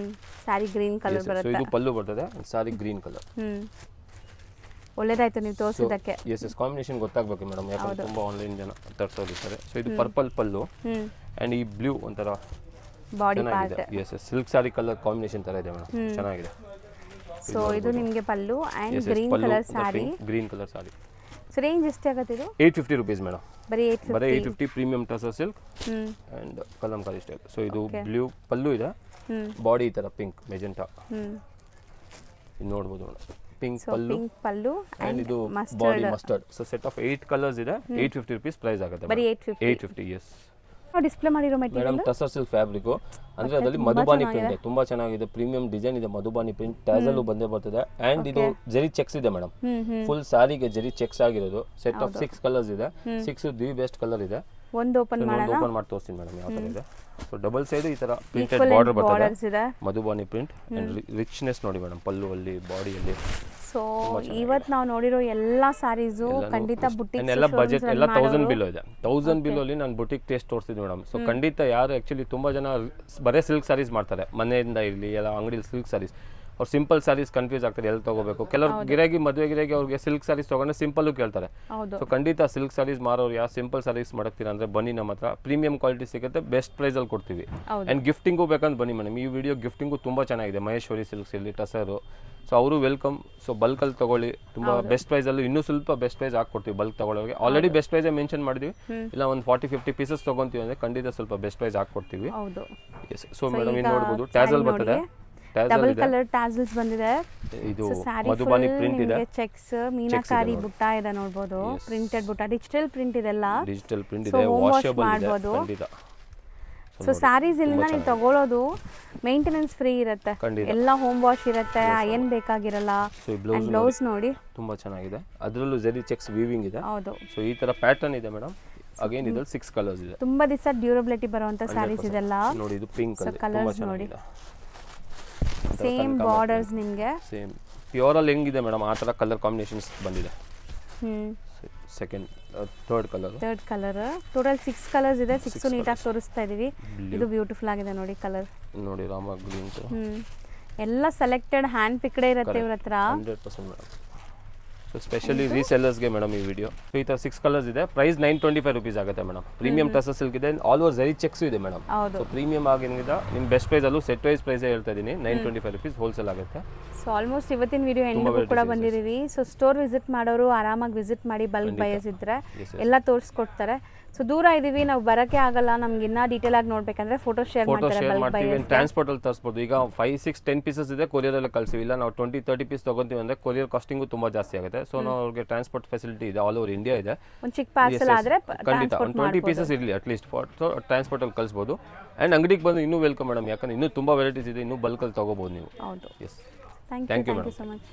Sari green colour ಬರುತ್ತೆ. ಸೊ ಇದು ಪಲ್ಲು ಬರ್ತದೆ, ಸ್ಯಾರಿ ಗ್ರೀನ್ ಕಲರ್. ಒಳ್ಳೇದಾಯ್ತು ನೀವು ತೋರಿಸಿದ್ದಕ್ಕೆ. Yes yes. ಕಾಂಬಿನೇಷನ್ ಗೊತ್ತಾಗಬೇಕು ಮೇಡಮ್, ಯಾಕಂದ್ರೆ ತುಂಬಾ ಆನ್ಲೈನ್ ಜನ ತರ್ಸೋದಿರ್ತಾರೆ. ಸೊ ಇದು ಪರ್ಪಲ್ ಪಲ್ಲು ಅಂಡ್ ಈ ಬ್ಲೂ ಒಂಥರ body part. Yes yes. Silk sari colour combination ತರ ಇದೆ ಮೇಡಮ್, ಚೆನ್ನಾಗಿದೆ. ಸೊ ಇದು ನಿಮಗೆ pallu and green colour sari. Green colour sari. So range ಎಷ್ಟಾಗುತ್ತೆ ಇದು? 850 rupees ಮೇಡಮ್. ಬರೀ 850 premium tussar silk and Kalamkari style. So ಇದು ಬ್ಲೂ ಪಲ್ಲು ಇದೆ, ಬಾಡಿ ಈ ತರ ಪಿಂಕ್ ಮೆಜೆಂಟಾ. ಇದು ನೋಡಬಹುದು ಮೇಡಮ್. ಪಿಂಕ್ ಪಲ್ಲು ಅಂಡ್ ಇದು body mustard. So set of 8 colours ಇದೆ. 850 rupees ಪ್ರೈಸ್ ಆಗುತ್ತೆ. ಬರೀ 850. ಎಸ್. ಡಿಸ್ಪ್ಲೇ ಮಾಡಿರೋ material madam tussar silk fabric ಅಂದ್ರೆ ಅದರಲ್ಲಿ ಮಧುಬಾನಿ ಪ್ರಿಂಟ್ ತುಂಬಾ ಚೆನ್ನಾಗಿದೆ. ಪ್ರೀಮಿಯಂ ಡಿಸೈನ್ ಇದೆ, ಮಧುಬಾನಿ ಪ್ರಿಂಟ್. ಟ್ಯಾಸಲ್ ಬಂದೇ ಬರ್ತದೆ ಅಂಡ್ ಇದು ಜರಿ ಚೆಕ್ಸ್ ಇದೆ ಮೇಡಮ್. ಫುಲ್ ಸಾರಿಗೆ ಜರಿ ಚೆಕ್ಸ್ ಆಗಿರೋದು. ಸೆಟ್ ಆಫ್ 6 ಕಲರ್ಸ್ ಇದೆ. 6 ದಿ ಬೆಸ್ಟ್ ಕಲರ್ ಇದೆ. ಒಂದು ಓಪನ್ ಮಾಡಿ ತೋರಿಸ್ತೀನಿ ಮೇಡಮ್ ಯಾವ ತರ ಇದೆ. ಸೊ ಡಬಲ್ ಸೈಡ್ ಈ ತರ ಪ್ರಿಂಟೆಡ್ ಬಾರ್ಡರ್ ಬರ್ತದೆ, ಮಧುಬಾನಿ ಪ್ರಿಂಟ್ ಅಂಡ್ ರಿಚ್ನೆಸ್ ನೋಡಿ ಮೇಡಮ್ ಪಲ್ಲು ಅಲ್ಲಿ ಬಾಡಿಯಲ್ಲಿ. ಸೊ ಇವತ್ತು ನಾವು ನೋಡಿರೋ ಎಲ್ಲ ಸ್ಯಾರೀಸು ಖಂಡಿತ ಬುಟಿಕ್ ಎಲ್ಲ ಬಜೆಟ್ ಎಲ್ಲ 1000 ಬಿಲೋ ಇದೆ. 1000 ಬಿಲೋ ಅಲ್ಲಿ ನಾನು ಬುಟಿಕ್ ಟೇಸ್ಟ್ ತೋರಿಸ್ತಿದ್ದೆ ಮೇಡಮ್. ಸೊ ಖಂಡಿತ ಯಾರು ಆಕ್ಚುಲಿ ತುಂಬಾ ಜನ ಬರೇ ಸಿಲ್ಕ್ ಸ್ಯಾರೀಸ್ ಮಾಡ್ತಾರೆ ಮನೆಯಿಂದ ಇರಲಿ ಎಲ್ಲ ಅಂಗಡಿಲಿ ಸಿಲ್ಕ್ ಸ್ಯಾರೀಸ್. ಅವ್ರು ಸಿಂಪಲ್ ಸ್ಯಾರೀಸ್ ಕನ್ಫ್ಯೂಸ್ ಆಗ್ತಾರೆ ಎಲ್ಲಿ ತಗೋಬೇಕು. ಕೆಲವರು ಗಿರಾಗಿ ಮದುವೆ ಗಿರಾಗಿ ಅವ್ರಿಗೆ ಸಿಲ್ಕ್ ಸ್ಯಾರೀಸ್ ತಗೊಂಡ್ರೆ ಸಿಂಪಲ್ ಕೇಳ್ತಾರೆ. ಸೊ ಖಂಡಿತ ಸಿಲ್ಕ್ ಸ್ಯಾರೀಸ್ ಮಾರೋರು ಯಾವ ಸಿಂಪಲ್ ಸ್ಯಾರೀಸ್ ಮಾಡಕ್ತೀರಾ ಅಂದ್ರೆ ಬನ್ನಿ ನಮ್ಮ ಹತ್ರ. ಪ್ರೀಮಿಯಂ ಕ್ವಾಲಿಟಿ ಸಿಗುತ್ತೆ, ಬೆಸ್ಟ್ ಪ್ರೈಸ್ ಅಲ್ಲಿ ಕೊಡ್ತೀವಿ. ಅಂಡ್ ಗಿಫ್ಟಿಂಗು ಬೇಕಂತ ಬನ್ನಿ ಮೇಡಮ್. ಈ ವಿಡಿಯೋ ಗಿಫ್ಟಿಂಗು ತುಂಬಾ ಚೆನ್ನಾಗಿದೆ. ಮಹೇಶ್ವರಿ ಸಿಲ್ಕ್ಸ್ ಇಲ್ಲಿ ಟಸರು. ಸೊ ಅವರು ವೆಲ್ಕಮ್. ಸೊ ಬಲ್ಕ್ ಅಲ್ಲಿ ತಗೊಳ್ಳಿ, ತುಂಬಾ ಬೆಸ್ಟ್ ಪ್ರೈಸ್ ಅಲ್ಲಿ ಇನ್ನೂ ಸ್ವಲ್ಪ ಬೆಸ್ಟ್ ಪ್ರೈಸ್ ಹಾಕೊಡ್ತೀವಿ ಬಲ್ಕ್ ತಗೊಳ್ಳೋರಿಗೆ. ಆಲ್ರೆಡಿ ಬೆಸ್ಟ್ ಪ್ರೈಸ್ ಮೆನ್ಷನ್ ಮಾಡಿದ್ವಿ. ಇಲ್ಲ ಒಂದು 40-50 ಪೀಸಸ್ ತಗೊಂತೀವಿ ಅಂದ್ರೆ ಖಂಡಿತ ಸ್ವಲ್ಪ ಬೆಸ್ಟ್ ಪ್ರೈಸ್ ಹಾಕೊಡ್ತೀವಿ. ಸೊ ಮೇಡಮ್ ಇಲ್ಲಿ ನೋಡಬಹುದು ಟ್ಯಾಸಲ್ ಬರ್ತದೆ. ಟ್ಯಾಸಲ್ ಡಬಲ್ ಇದೆ, ಕಲರ್ ಟ್ಯಾಸಲ್ಸ್ ಬಂದಿದೆ. ಇದು ಸ್ಯಾರಿ ಮಧುಬನಿ ಪ್ರಿಂಟ್ ಇದೆ, ಚೆಕ್ಸ್ ಮೀನಾಕಾರಿ ಬುಟ್ಟ ಇದೆ ನೋಡ್ಬೋದು, ಪ್ರಿಂಟೆಡ್ ಬುಟ್ಟ, ಡಿಜಿಟಲ್ ಪ್ರಿಂಟ್ ಇದೆಲ್ಲ. ಡಿಜಿಟಲ್ ಪ್ರಿಂಟ್ So, ಇದೆ, home wash ವಾಷೇಬಲ್ ಇದೆ ಮಾಡ್ಬೋದು. ಖಂಡಿತ. ಸೊ ಸ್ಯಾರೀಸ್ ಇಲ್ಲಿಂದ ನೀವು ತಗೊಳ್ಳೋದು ಮೇಂಟೆನೆನ್ಸ್ ಫ್ರೀ ಇರುತ್ತೆ, ಖಂಡಿತ. ಎಲ್ಲ ಹೋಮ್ ವಾಶ್ ಇರುತ್ತೆ, ಅಯನ್ ಬೇಕಾಗಿರಲ್ಲ. ಸೊ ಈ ಬ್ಲೌಸ್ ಬ್ಲೌಸ್ ನೋಡಿ ತುಂಬಾ ಚೆನ್ನಾಗಿದೆ, ಅದರಲ್ಲೂ ಜರಿ ಚೆಕ್ಸ್ ವೀವಿಂಗ್ ಇದೆ. ಹೌದು, ಸೊ ಈ ತರ ಪ್ಯಾಟರ್ನ್ ಇದೆ ಮೇಡಮ್. ಅಗೇನ್ ಇದ್ರಲ್ಲಿ 6 ಕಲರ್ಸ್ ಇದೆ, ತುಂಬಾ ದಿವಸ ಡ್ಯೂರಬಿಲಿಟಿ ಬರುವಂತ ಸ್ಯಾರೀಸ್ ಇದೆಲ್ಲ. ನೋಡಿ ಇದು ಪಿಂಕ್ ಅಲ್ಲಿ ತುಂಬಾ ಕಲರ್ಸ್ ನೋಡಿ, ಚೆನ್ನಾಗಿದೆ. ಸೇಮ್ ಬಾರ್ಡರ್ಸ್ ನಿಮಗೆ ಸೇಮ್ ಪ್ಯೂರ್ ಅಲ್ಲಿ ಹೆಂಗಿದೆ ಮೇಡಮ್ ಆ ತರ ಕಲರ್ ಕಾಂಬಿನೇಷನ್ಸ್ ಬಂದಿದೆ. Second third colour total 6 colours ಇದೆ. 6 ನೀಟಾಗಿ ತೋರಿಸ್ತಾ ಇದೀವಿ. ಇದು ಬ್ಯೂಟಿಫುಲ್ ಆಗಿದೆ ನೋಡಿ ಕಲರ್. ನೋಡಿ ರಾಮ ಗ್ರೀನ್ ಎಲ್ಲ ಸೆಲೆಕ್ಟೆಡ್ ಹ್ಯಾಂಡ್ ಪಿಕ್ಡ್ ಇರುತ್ತೆ ಇವ್ರ ಹತ್ರ. 100% ಮೇಡಮ್. ಸೊ ಸ್ಪೆಷಲಿ ರೀಸೆಲ್ಲರ್ಸ್ಗೆ ಮೇಡಮ್ ಈ ವಿಡಿಯೋ. ಸೊ ಈ ಥರ 6 ಕಲರ್ಸ್ ಇದೆ, ಪ್ರೈಸ್ 925 ರುಪೀಸ್ ಆಗುತ್ತೆ ಮೇಡಮ್. ಪ್ರೀಮಿಯಂ ಟಸರ್ ಸಿಲ್ಕ್ ಇದೆ, ಆಲ್ ಓವರ್ ಜರಿ ಚೆಕ್ಸ್ ಇದೆ ಮೇಡಮ್. ಸೊ ಪ್ರೀಮಿಯಂ ಆಗಿನಿಂದ ನಿಮ್ಮ ಬೆಸ್ಟ್ ಪ್ರೈಸ್ ಅಲ್ಲೂ ಸೆಟ್ ವೈಸ್ ಪ್ರೈಸೇ ಹೇಳ್ತಾ ಇದ್ದೀನಿ, 925 ರುಪೀಸ್ ಹೋಲ್ಸೇಲ್ ಆಗುತ್ತೆ. ಸೊ ಆಲ್ಮೋಸ್ಟ್ ಇವತ್ತಿನ ವಿಡಿಯೋ ಎಂಡಿಗೂ ಕೂಡ ಬಂದಿದ್ದೀವಿ. ಸೊ ಸ್ಟೋರ್ ವಿಸಿಟ್ ಮಾಡೋರು ಆರಾಮಾಗಿ ವಿಸಿಟ್ ಮಾಡಿ, ಬಲ್ಕ್ ಬಯಸ್ ಇದ್ರೆ ಎಲ್ಲ ತೋರಿಸ್ಕೊಡ್ತಾರೆ. ಸೊ ದೂರ ಇದೀವಿ, ನಾವು ಬರೋಕ್ಕೆ ಆಗಲ್ಲ, ನಮ್ಗೆ ಇನ್ನೂ ಡೀಟೇಲ್ ಆಗಿ ನೋಡ್ಬೇಕಂದ್ರೆ ಫೋಟೋ ಶೇರ್ ಮಾಡ್ತೀವಿ. ಟ್ರಾನ್ಸ್ಪೋರ್ಟ್ ಅಲ್ಲಿ ತರಿಸ್ಬೋದು. ಈಗ 5, 6, 10 ಪೀಸಸ್ ಇದೆ, ಕೊರಿಯರ್ ಅಲ್ಲಿ ಕಳಿಸ್ತೀವಿ. ಇಲ್ಲ ನಾವು 20, 30 ಪೀಸ್ ತಗೊಂತೀವಿ ಅಂದ್ರೆ ಕೊರಿಯರ್ ಕಾಸ್ಟಿಂಗು ತುಂಬಾ ಜಾಸ್ತಿ ಆಗುತ್ತೆ. ಸೊ ನಾವು ಅವ್ರಿಗೆ ಟ್ರಾನ್ಸ್ಪೋರ್ಟ್ ಫೆಸಿಲಿಟಿ ಇದೆ, ಆಲ್ ಓವರ್ ಇಂಡಿಯಾ ಇದೆ. ಒಂದು ಚಿಕ್ಕ ಪಾರ್ಸಲ್ ಆದ್ರೆ ಖಂಡಿತ ಒಂದು 20 ಪೀಸಸ್ ಇರಲಿ ಅಟ್ಲೀಸ್ಟ್ ಟ್ರಾನ್ಸ್ಪೋರ್ಟ್ ಅಲ್ಲಿ ಕಳಿಸ್ಬೋದು. ಅಂಡ್ ಅಂಗಡಿಗೆ ಬಂದು ಇನ್ನೂ ವೆಲ್ಕಮ್ ಮೇಡಮ್, ಯಾಕಂದ್ರೆ ಇನ್ನೂ ತುಂಬಾ ವೆರೈಟೀಸ್ ಇದೆ, ಇನ್ನೂ ಬಲ್ಕ್ ಅಲ್ಲಿ ತಗೋಬಹುದು ನೀವು. ಹೌದು. Yes, thank you so much.